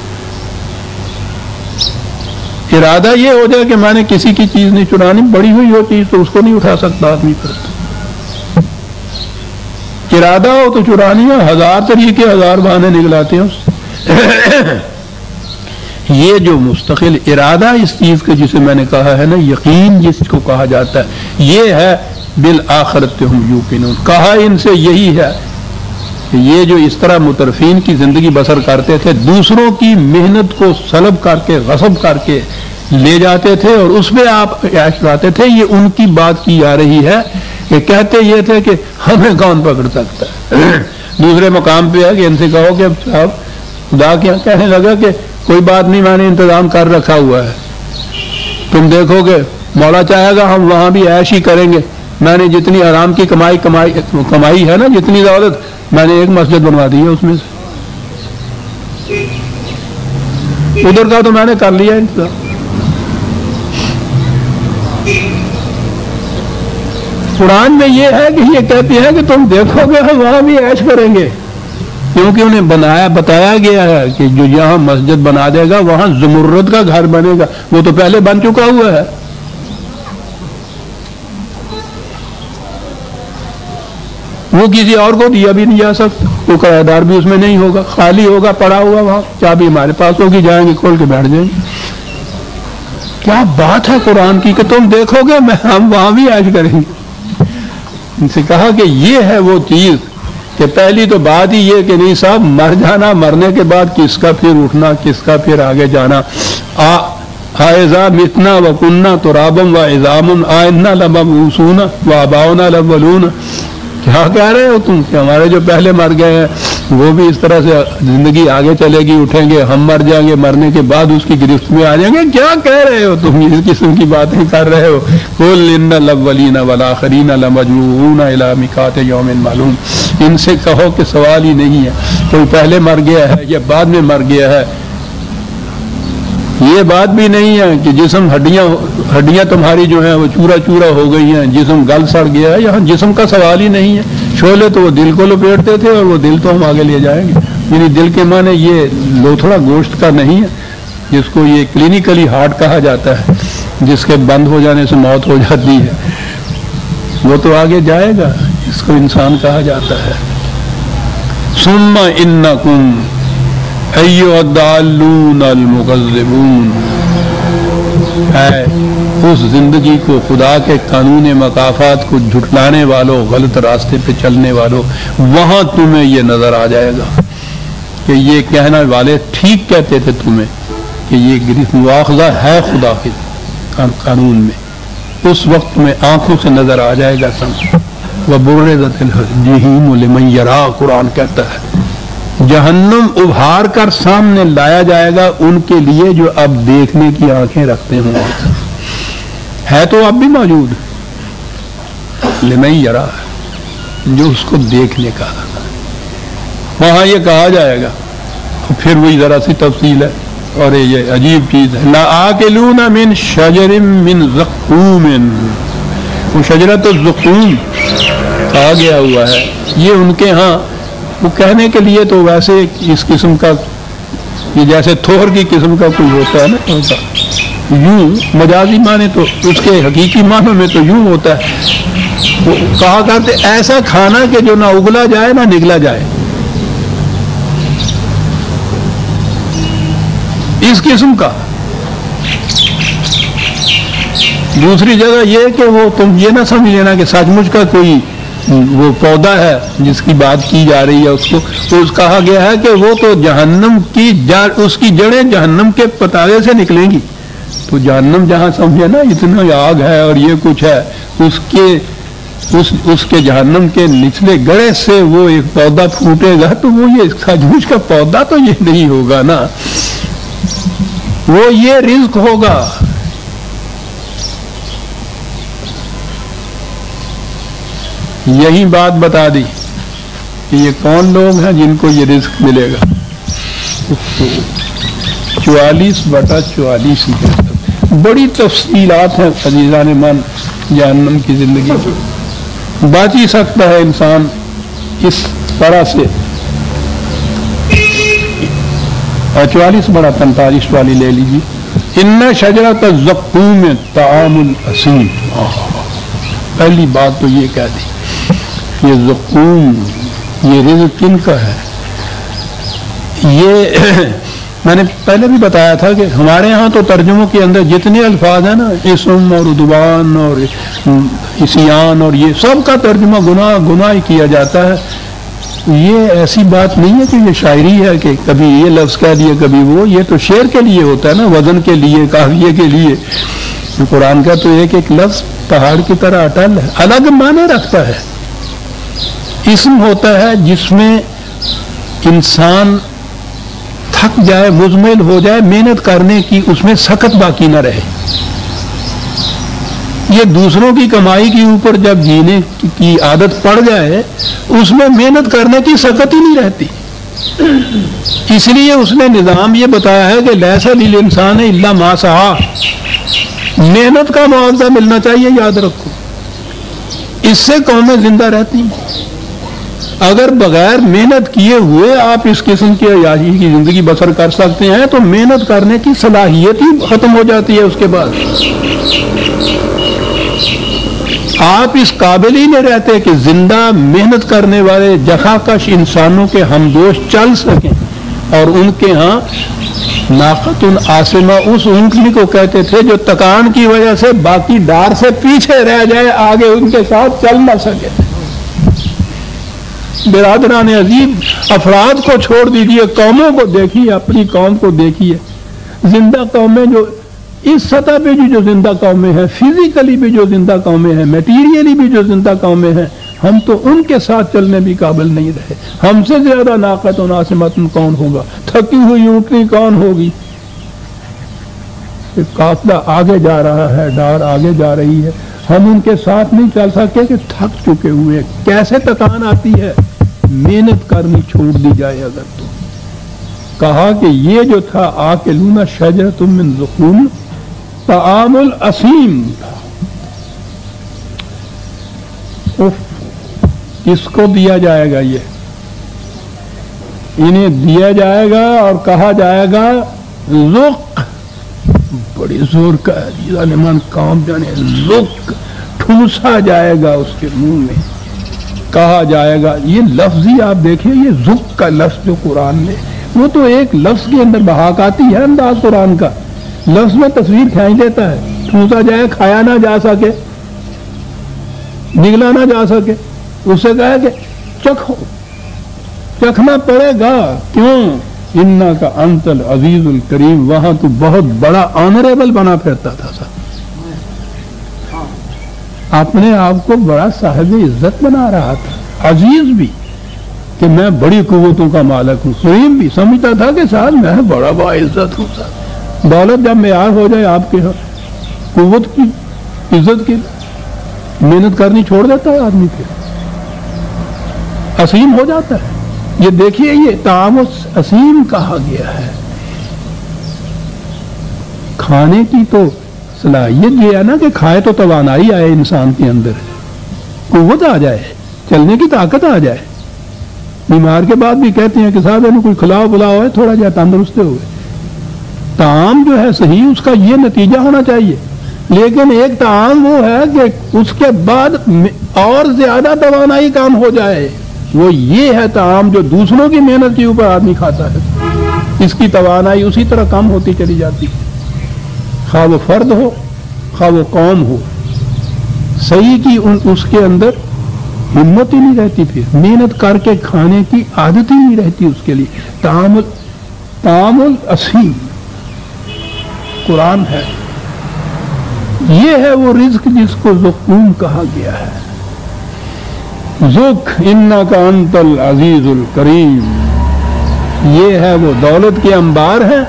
S1: ارادہ یہ ہو جائے کہ میں نے کسی کی چیز نہیں چرانی، بڑی ہوئی ہو چیز تو اس کو نہیں اٹھا سکتا آدمی پر. ارادہ ہو تو چرانی ہے، ہزار طریقے ہزار بہانے نکلاتے ہیں. یہ جو مستقل ارادہ اس چیز کا جسے میں نے کہا ہے نا، یقین جس کو کہا جاتا ہے، یہ ہے بالآخرت ہم یوقنون. کہا ان سے یہی ہے کہ یہ جو اس طرح مترفین کی زندگی بسر کرتے تھے، دوسروں کی محنت کو سلب کر کے غصب کر کے لے جاتے تھے اور اس پہ آپ عیش کراتے تھے، یہ ان کی بات کی جا رہی ہے کہ کہتے یہ تھے کہ ہمیں کون پکڑ سکتا ہے. دوسرے مقام پہ ہے کہ ان سے کہو کہ صاحب خدا کیا کہنے لگا کہ کوئی بات نہیں، میں نے انتظام کر رکھا ہوا ہے، تم دیکھو گے مولا چاہے گا ہم وہاں بھی عیش ہی کریں گے. میں نے جتنی آرام کی کمائی ہے نا، جتنی دولت، میں نے ایک مسجد بنوا دی ہے اس میں سے، ادھر کا تو میں نے کر لیا انتظام. قرآن میں یہ ہے کہ یہ کہتے ہیں کہ تم دیکھو گے ہم وہاں بھی عیش کریں گے، کیونکہ انہیں بتایا گیا ہے کہ جو یہاں مسجد بنا دے گا وہاں زمرد کا گھر بنے گا. وہ تو پہلے بن چکا ہوا ہے. وہ کسی اور کو دیا بھی نہیں جا سکتا، وہ کرایہ دار بھی اس میں نہیں ہوگا، خالی ہوگا، پڑا ہوا وہاں، چابی ہمارے پاس ہوگی، جائیں گے کھول کے بیٹھ جائیں گے. کیا بات ہے قرآن کی کہ تم دیکھو گے ہم وہاں بھی عیش کریں گے. ان سے کہا کہ یہ ہے وہ چیز کہ پہلی تو بات ہی یہ کہ نہیں صاحب مر جانا، مرنے کے بعد کس کا پھر اٹھنا، کس کا پھر آگے جانا. آئزا متنا و کننا ترابم و عظام آئنا لمبعوثون و آباؤنا الاولون. کیا کہہ رہے ہو تم کہ ہمارے جو پہلے مر گئے ہیں وہ بھی اس طرح سے زندگی آگے چلے گی، اٹھیں گے، ہم مر جائیں گے، مرنے کے بعد اس کی گرفت میں آ جائیں گے. کیا کہہ رہے ہو تم، اس قسم کی باتیں کر رہے ہو. قل ان الاولین والآخرین لمجموعون الی میقات یوم معلوم. ان سے کہو کہ سوال ہی نہیں ہے کوئی پہلے مر گیا ہے یا بعد میں مر گیا ہے. یہ بات بھی نہیں ہے کہ جسم ہڈیاں تمہاری جو ہیں وہ چورا چورا ہو گئی ہیں، جسم گل سڑ گیا ہے. یہاں جسم کا سوال ہی نہیں ہے. شعلے تو وہ دل کو لپیٹتے تھے اور وہ دل تو ہم آگے لے جائیں گے. یعنی دل کے معنی یہ لوتھڑا گوشت کا نہیں ہے جس کو یہ کلینکلی ہارٹ کہا جاتا ہے، جس کے بند ہو جانے سے موت ہو جاتی ہے. وہ تو آگے جائے گا، اس کو انسان کہا جاتا ہے. ثم انکم ایھا الضالون المکذبون. ہے اس زندگی کو، خدا کے قانون مکافات کو جھٹلانے والوں، غلط راستے پہ چلنے والوں، وہاں تمہیں یہ نظر آ جائے گا کہ یہ کہنے والے ٹھیک کہتے تھے تمہیں کہ یہ گرفت مواخذہ ہے خدا کے قانون میں. اس وقت میں آنکھوں سے نظر آ جائے گا سمجھ. وَبُرِّزَتِ الْجَحِیمُ لِمَنْ یَرَىٰ. قرآن کہتا ہے جہنم ابھار کر سامنے لایا جائے گا ان کے لیے جو اب دیکھنے کی آنکھیں رکھتے ہوں. ہے تو اب بھی موجود لمن یرا، جو اس کو دیکھنے کا. وہاں یہ کہا جائے گا، پھر وہی ذرا سی تفصیل ہے اور یہ عجیب چیز ہے. لآکلون من شجر من زقوم. وہ شجرۃ الزقوم کہا گیا ہوا ہے. یہ ان کے ہاں وہ کہنے کے لیے تو ویسے اس قسم کا، یہ جیسے تھوہر کی قسم کا کوئی ہوتا ہے نا، یوں مجازی معنی تو اس کے حقیقی معنوں میں تو یوں ہوتا ہے. وہ کہا کرتے ایسا کھانا کہ جو نہ اگلا جائے نہ نگلا جائے. اس قسم کا دوسری جگہ یہ کہ وہ تم یہ نہ سمجھ لینا کہ سچ مچ کا کوئی وہ پودا ہے جس کی بات کی جا رہی ہے، اس کو تو کہا گیا ہے کہ وہ تو جہنم کی اس کی جڑیں جہنم کے پتالے سے نکلیں گی. تو جہنم جہاں سمجھے نا اتنا آگ ہے اور یہ کچھ ہے، اس کے جہنم کے نچلے گڑے سے وہ ایک پودا پھوٹے گا، تو وہ یہ سچ مچ کا پودا تو یہ نہیں ہوگا نا، وہ یہ رزق ہوگا. یہی بات بتا دی کہ یہ کون لوگ ہیں جن کو یہ رزق ملے گا. 44/44 بڑی تفصیلات ہیں عزیزان من جہنم کی زندگی. بچ ہی سکتا ہے انسان اس طرح سے. 44/45 والی لے لیجیے. ان شجرۃ الزقوم طعام الاثیم. پہلی بات تو یہ کہہ دی، یہ زقوم یہ رزق کن کا ہے. یہ میں نے پہلے بھی بتایا تھا کہ ہمارے ہاں تو ترجموں کے اندر جتنے الفاظ ہیں نا، اسم اور عدوان اور عصیان اور یہ سب کا ترجمہ گناہ ہی کیا جاتا ہے. یہ ایسی بات نہیں ہے کہ یہ شاعری ہے کہ کبھی یہ لفظ کہہ دیا کبھی وہ، یہ تو شعر کے لیے ہوتا ہے نا، وزن کے لیے، قافیے کے لیے. قرآن کا تو ایک لفظ پہاڑ کی طرح اٹل ہے، الگ معنی رکھتا ہے. اسم ہوتا ہے جس میں انسان تھک جائے، مزمل ہو جائے محنت کرنے کی، اس میں سخت باقی نہ رہے. یہ دوسروں کی کمائی کے اوپر جب جینے کی عادت پڑ جائے، اس میں محنت کرنے کی سخت ہی نہیں رہتی. اس لیے اس نے نظام یہ بتایا ہے کہ لیس للانسان الا ما سعی، محنت کا معاوضہ ملنا چاہیے. یاد رکھو، اس سے قومیں زندہ رہتی ہیں. اگر بغیر محنت کیے ہوئے آپ اس قسم کی عیاشی کی زندگی بسر کر سکتے ہیں تو محنت کرنے کی صلاحیت ہی ختم ہو جاتی ہے. اس کے بعد آپ اس قابل ہی نہیں رہتے کہ زندہ محنت کرنے والے جفاکش انسانوں کے ہمدوش چل سکیں. اور ان کے ہاں ناقۃ عاصمہ اس اونٹنی کو کہتے تھے جو تکان کی وجہ سے باقی ڈار سے پیچھے رہ جائے، آگے ان کے ساتھ چل نہ سکے. برادران عظیم، افراد کو چھوڑ دیجیے، قوموں کو دیکھیے، اپنی قوم کو دیکھیے. زندہ قومیں جو اس سطح پہ جو زندہ قومیں ہیں، فزیکلی بھی جو زندہ قومیں ہیں، میٹیریلی بھی جو زندہ قومیں ہیں، ہم تو ان کے ساتھ چلنے بھی قابل نہیں رہے. ہم سے زیادہ ناقۃ عاصمۃ کون ہوگا؟ تھکی ہوئی اونٹنی کون ہوگی؟ قافلہ آگے جا رہا ہے، ڈار آگے جا رہی ہے، ہم ان کے ساتھ نہیں چل سکتے کہ تھک چکے ہوئے. کیسے تکان آتی ہے؟ محنت کرنی چھوڑ دی جائے اگر تو. کہا کہ یہ جو تھا آکلون شجرۃ من زقوم طعام الاثیم تھا. کس کو دیا جائے گا؟ یہ انہیں دیا جائے گا اور کہا جائے گا ذق. بڑی زور کا ظالمان کام جانے. ذق ٹھوسا جائے گا اس کے منہ میں، کہا جائے گا. یہ لفظ ہی آپ دیکھیں، یہ ذق کا لفظ جو قرآن میں، وہ تو ایک لفظ کے اندر بحق آتی ہے. انداز قرآن کا لفظ میں تصویر کھینچ دیتا ہے. ٹھوسا جائے، کھایا نہ جا سکے، نگلا نہ جا سکے. اس سے کہا کہ چکھو، چکھنا پڑے گا. کیوں؟ انا کا انت العزیز الکریم. وہاں تو بہت بڑا آنریبل بنا پھرتا تھا سر. اپنے آپ کو بڑا صاحب عزت بنا رہا تھا، عزیز بھی کہ میں بڑی قوتوں کا مالک ہوں. کریم بھی سمجھتا تھا کہ صاحب میں بڑا باعزت ہوں. صاحب دولت جب معیار ہو جائے آپ کے قوت کی، عزت کی، محنت کرنی چھوڑ دیتا ہے آدمی، پھر عظیم ہو جاتا ہے. یہ دیکھیے، یہ طعام عظیم کہا گیا ہے. کھانے کی تو صلاحیت یہ ہے نا کہ کھائے تو توانائی آئے انسان کے اندر، قوت آ جائے، چلنے کی طاقت آ جائے. بیمار کے بعد بھی کہتے ہیں کہ صاحب انہوں کوئی کھلاؤ پلاؤ ہے، تھوڑا جہاں تندرست ہوئے. طعام جو ہے صحیح، اس کا یہ نتیجہ ہونا چاہیے. لیکن ایک طعام وہ ہے کہ اس کے بعد اور زیادہ توانائی کام ہو جائے. وہ یہ ہے طعام جو دوسروں کی محنت کے اوپر آدمی کھاتا ہے، اس کی توانائی اسی طرح کم ہوتی چلی جاتی ہے. خواہ وہ فرد ہو خواہ وہ قوم ہو، صحیح کی اس کے اندر ہمت ہی نہیں رہتی، پھر محنت کر کے کھانے کی عادت ہی نہیں رہتی اس کے لیے۔ طعام الاسیم قرآن ہے، یہ ہے وہ رزق جس کو زقوم کہا گیا ہے۔ ذق انک انت العزیز الکریم، یہ ہے وہ دولت کے انبار ہیں،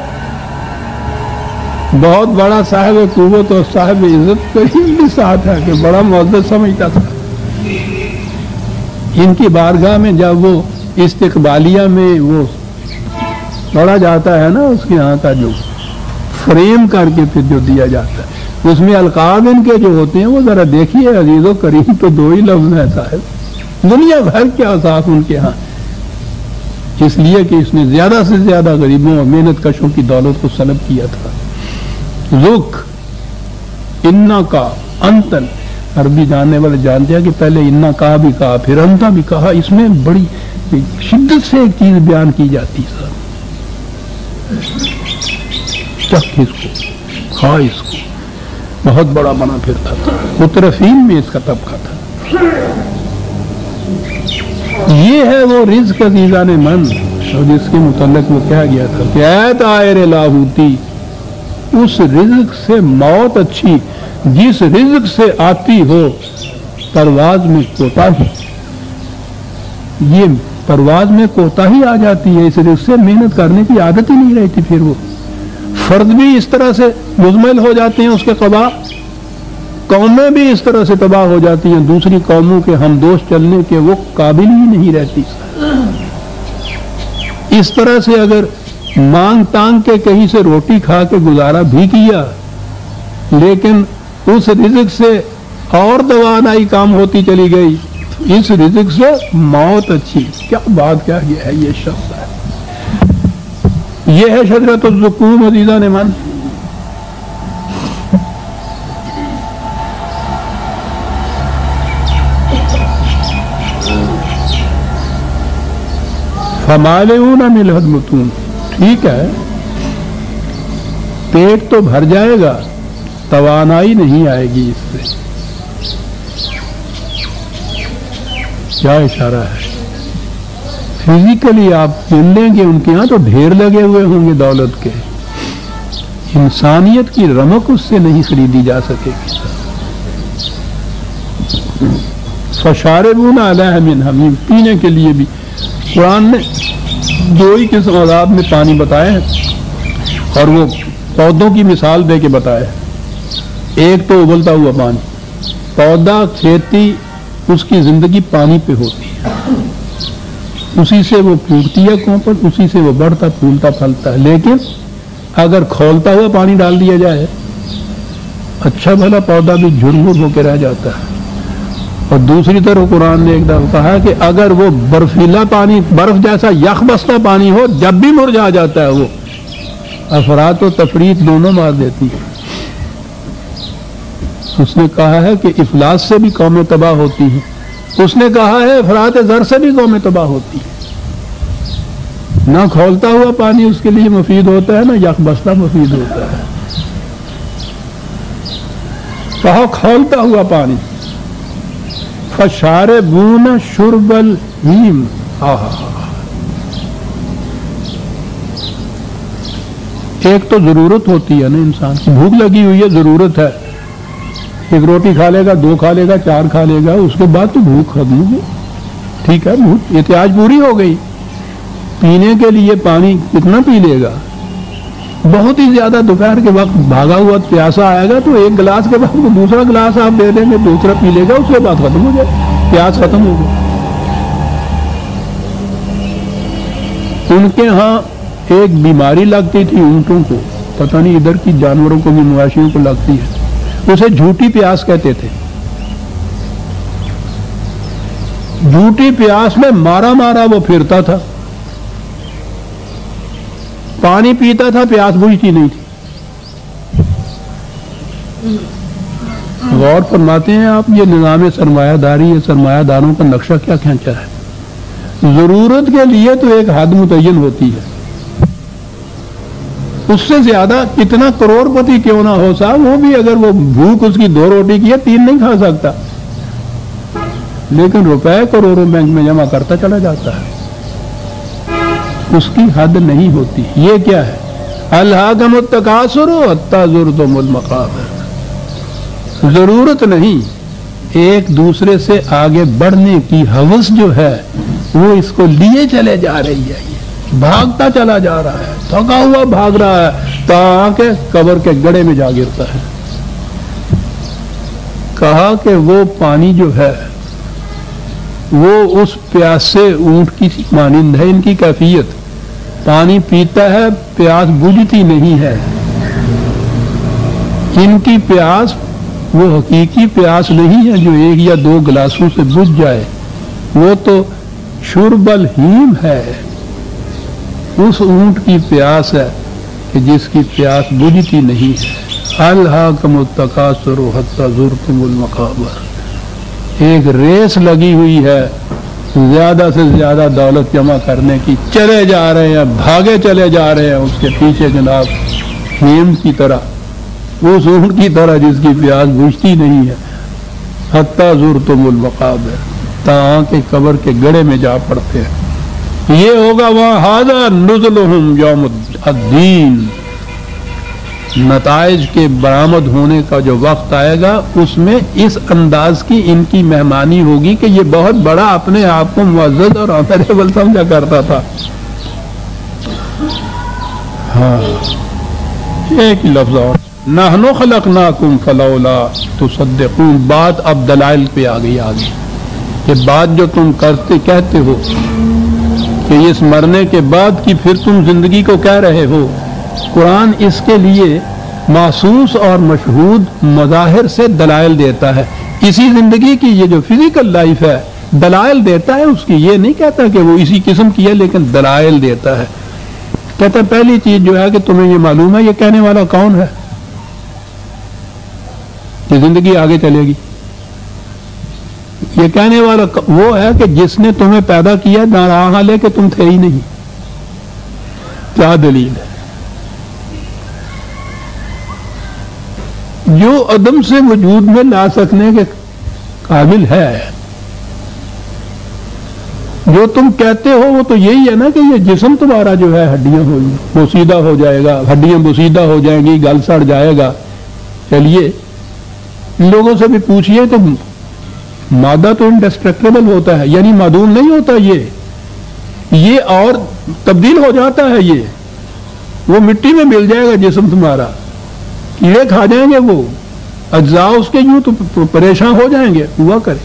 S1: بہت بڑا صاحب قوت اور صاحب عزت کریم بھی ساتھ ہے کہ بڑا معزز سمجھتا تھا۔ ان کی بارگاہ میں جب وہ استقبالیہ میں وہ پڑھا جاتا ہے نا، اس کے ہاں کا جو فریم کر کے پھر جو دیا جاتا ہے، اس میں القاب ان کے جو ہوتے ہیں وہ ذرا دیکھیے، عزیز و کریم تو دو ہی لفظ ہیں صاحب، دنیا بھر کے اوصاف ان کے ہاں، اس لیے کہ اس نے زیادہ سے زیادہ غریبوں اور محنت کشوں کی دولت کو سلب کیا تھا۔ ذق انا کا انتن، عربی جاننے والے جانتے ہیں کہ پہلے انا کا بھی کہا پھر انتا بھی کہا، اس میں بڑی شدت سے ایک چیز بیان کی جاتی ہے۔ چکھ اس کو، کھا اس کو، بہت بڑا بنا پھرتا تھا، مترفین میں اس کا طبقہ تھا۔ یہ ہے وہ رزق عزیزان من جس کے متعلق وہ کہا گیا تھا کہ اے طائر لاہوتی، اس رزق سے موت اچھی جس رزق سے آتی ہو پرواز میں کوتاہی۔ یہ پرواز میں کوتاہی آ جاتی ہے، اس رزق سے محنت کرنے کی عادت ہی نہیں رہتی، پھر وہ فرد بھی اس طرح سے مزمل ہو جاتے ہیں اس کے قبا، قومیں بھی اس طرح سے تباہ ہو جاتی ہیں، دوسری قوموں کے ہم دوست چلنے کے وہ قابل ہی نہیں رہتی۔ اس طرح سے اگر مانگ تانگ کے کہیں سے روٹی کھا کے گزارا بھی کیا، لیکن اس رزق سے اور توانائی کام ہوتی چلی گئی، اس رزق سے موت اچھی۔ کیا بات کیا ہے، یہ شخص ہے، یہ ہے شجرۃ الزقوم عزیزان من۔ فمالئون منہ البطون، ٹھیک ہے پیٹ تو بھر جائے گا، توانائی نہیں آئے گی اس سے۔ کیا اشارہ ہے، فزیکلی آپ مل لیں گے ان کے ہاں تو ڈھیر لگے ہوئے ہوں گے دولت کے، انسانیت کی رمق اس سے نہیں خریدی جا سکے گی۔ فشاربون علیہ من حمیم، پینے کے لیے بھی قرآن نے دو ہی قسم عذاب میں پانی بتائے ہیں، اور وہ پودوں کی مثال دے کے بتایا۔ ایک تو ابلتا ہوا پانی، پودا کھیتی اس کی زندگی پانی پہ ہوتی ہے، اسی سے وہ پھوٹتی ہے کونپٹ، اسی سے وہ بڑھتا پھولتا پھلتا ہے، لیکن اگر کھولتا ہوا پانی ڈال دیا جائے اچھا بھلا پودا بھی جھرمر ہو کے رہ جاتا ہے۔ اور دوسری طرف قرآن نے ایک دفعہ کہا کہ اگر وہ برفیلا پانی، برف جیسا یخ بستہ پانی ہو، جب بھی مرجھا جاتا ہے وہ، افراط و تفریط دونوں مار دیتی ہے۔ اس نے کہا ہے کہ افلاس سے بھی قومیں تباہ ہوتی ہیں، اس نے کہا ہے افراط زر سے بھی قومیں تباہ ہوتی ہیں۔ نہ کھولتا ہوا پانی اس کے لیے مفید ہوتا ہے، نہ یک بستہ مفید ہوتا ہے۔ کہا کھولتا ہوا پانی، فشاربون شرب الہیم، ایک تو ضرورت ہوتی ہے نا انسان کی، بھوک لگی ہوئی ہے، ضرورت ہے، ایک روٹی کھا لے گا، دو کھا لے گا، چار کھا لے گا، اس کے بعد تو بھوک ختم ہوگی، ٹھیک ہے، بھوک احتیاج پوری ہو گئی۔ پینے کے لیے پانی کتنا پی لے گا، بہت ہی زیادہ دوپہر کے وقت بھاگا ہوا پیاسا آئے گا تو ایک گلاس کے بعد دوسرا گلاس آپ دے دیں گے، دوسرا پی لے گا، اس کے بعد ختم ہو جائے، پیاس ختم ہو گئی۔ ان کے ہاں ایک بیماری لگتی تھی اونٹوں کو، پتہ نہیں ادھر کی جانوروں کو بھی، مواشیوں کو لگتی ہے، اسے جھوٹی پیاس کہتے تھے۔ جھوٹی پیاس میں مارا مارا وہ پھرتا تھا، پانی پیتا تھا، پیاس بجھتی نہیں تھی۔ غور فرماتے ہیں آپ، یہ نظام سرمایہ داری، یہ سرمایہ داروں کا نقشہ کیا کھینچا ہے۔ ضرورت کے لیے تو ایک حد متعین ہوتی ہے، اس سے زیادہ کتنا کروڑپتی کیوں نہ ہو صاحب، وہ بھی اگر وہ بھوک اس کی 2 روٹی کی ہے 3 نہیں کھا سکتا، لیکن روپے کروڑوں بینک میں جمع کرتا چلا جاتا ہے، اس کی حد نہیں ہوتی۔ یہ کیا ہے؟ الہاکم التکاثر حتی زرتم المقابر، ضرورت نہیں، ایک دوسرے سے آگے بڑھنے کی ہوس جو ہے وہ اس کو لیے چلے جا رہی ہے، یہ بھاگتا چلا جا رہا ہے، تھکا ہوا بھاگ رہا ہے تاکہ قبر کے گڑھے میں جا گرتا ہے۔ کہا کہ وہ پانی جو ہے وہ اس پیاسے اونٹ کی مانند ہے، ان کی کیفیت، پانی پیتا ہے پیاس بجھتی نہیں ہے، ان کی پیاس وہ حقیقی پیاس نہیں ہے جو 1 یا 2 گلاسوں سے بجھ جائے، وہ تو شرب الہیم ہے، اس اونٹ کی پیاس ہے کہ جس کی پیاس بجھتی نہیں ہے۔ الہاکم التکاثر حتی زرتم المقابر، ایک ریس لگی ہوئی ہے زیادہ سے زیادہ دولت جمع کرنے کی، چلے جا رہے ہیں، بھاگے چلے جا رہے ہیں اس کے پیچھے جناب، ہیم کی طرح، اس اونٹ کی طرح جس کی پیاس بجھتی نہیں ہے۔ حتی زرتم المقابر، تاکہ قبر کے گڑھے میں جا پڑتے ہیں۔ یہ ہوگا وہاں ھذا نزلہم یوم الدین، نتائج کے برآمد ہونے کا جو وقت آئے گا اس میں اس انداز کی ان کی مہمانی ہوگی کہ یہ بہت بڑا اپنے آپ کو معزز اور آنریبل سمجھا کرتا تھا۔ ہاں ایک لفظ اور، نحن خلقناکم فلولا تصدقون، بات اب دلائل پہ آ گئی آگے، یہ بات جو تم کہتے ہو کہ اس مرنے کے بعد کی پھر تم زندگی کو کہہ رہے ہو، قرآن اس کے لیے محسوس اور مشہود مظاہر سے دلائل دیتا ہے، اسی زندگی کی یہ جو فزیکل لائف ہے دلائل دیتا ہے اس کی، یہ نہیں کہتا کہ وہ اسی قسم کی ہے لیکن دلائل دیتا ہے۔ کہتا ہے پہلی چیز جو ہے کہ تمہیں یہ معلوم ہے یہ کہنے والا کون ہے، یہ زندگی آگے چلے گی، یہ کہنے والا وہ ہے کہ جس نے تمہیں پیدا کیا نہ لے کہ تم تھے ہی نہیں۔ کیا دلیل ہے؟ جو عدم سے وجود میں لا سکنے کے قابل ہے، جو تم کہتے ہو وہ تو یہی ہے نا کہ یہ جسم تمہارا جو ہے ہڈیاں بوسیدہ ہو جائے گا، ہڈیاں بوسیدہ ہو جائیں گی، گل سڑ جائے گا۔ چلیے لوگوں سے بھی پوچھئے تو مادہ تو انڈسٹرکٹیبل ہوتا ہے، یعنی معدوم نہیں ہوتا، یہ اور تبدیل ہو جاتا ہے، وہ مٹی میں مل جائے گا جسم تمہارا، کیڑے کھا جائیں گے، وہ اجزاء اس کے یوں تو پریشان ہو جائیں گے، ہوا کرے،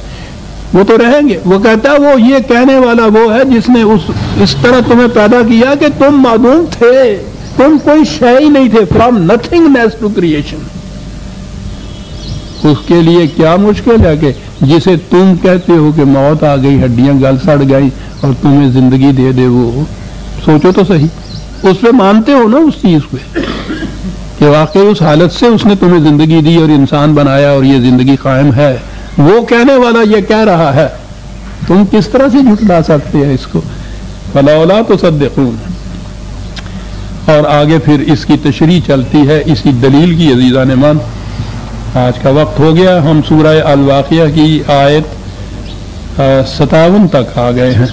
S1: وہ تو رہیں گے۔ وہ کہتا ہے وہ یہ کہنے والا وہ ہے جس نے اس طرح تمہیں پیدا کیا کہ تم معدوم تھے، تم کوئی شے ہی نہیں تھے، فرام نتھنگنیس ٹو کریشن۔ اس کے لیے کیا مشکل ہے کہ جسے تم کہتے ہو کہ موت آ گئی، ہڈیاں گل سڑ گئی اور تمہیں زندگی دے دے، وہ سوچو تو صحیح، اس پہ مانتے ہو نا اس چیز پہ کہ واقعی اس حالت سے اس نے تمہیں زندگی دی اور انسان بنایا اور یہ زندگی قائم ہے، وہ کہنے والا یہ کہہ رہا ہے، تم کس طرح سے جھٹلا سکتے ہیں اس کو؟ فلولا تصدقون۔ اور آگے پھر اس کی تشریح چلتی ہے اسی دلیل کی۔ عزیزان من، آج کا وقت ہو گیا، ہم سورہ الواقعہ کی آیت 57 تک آ گئے ہیں۔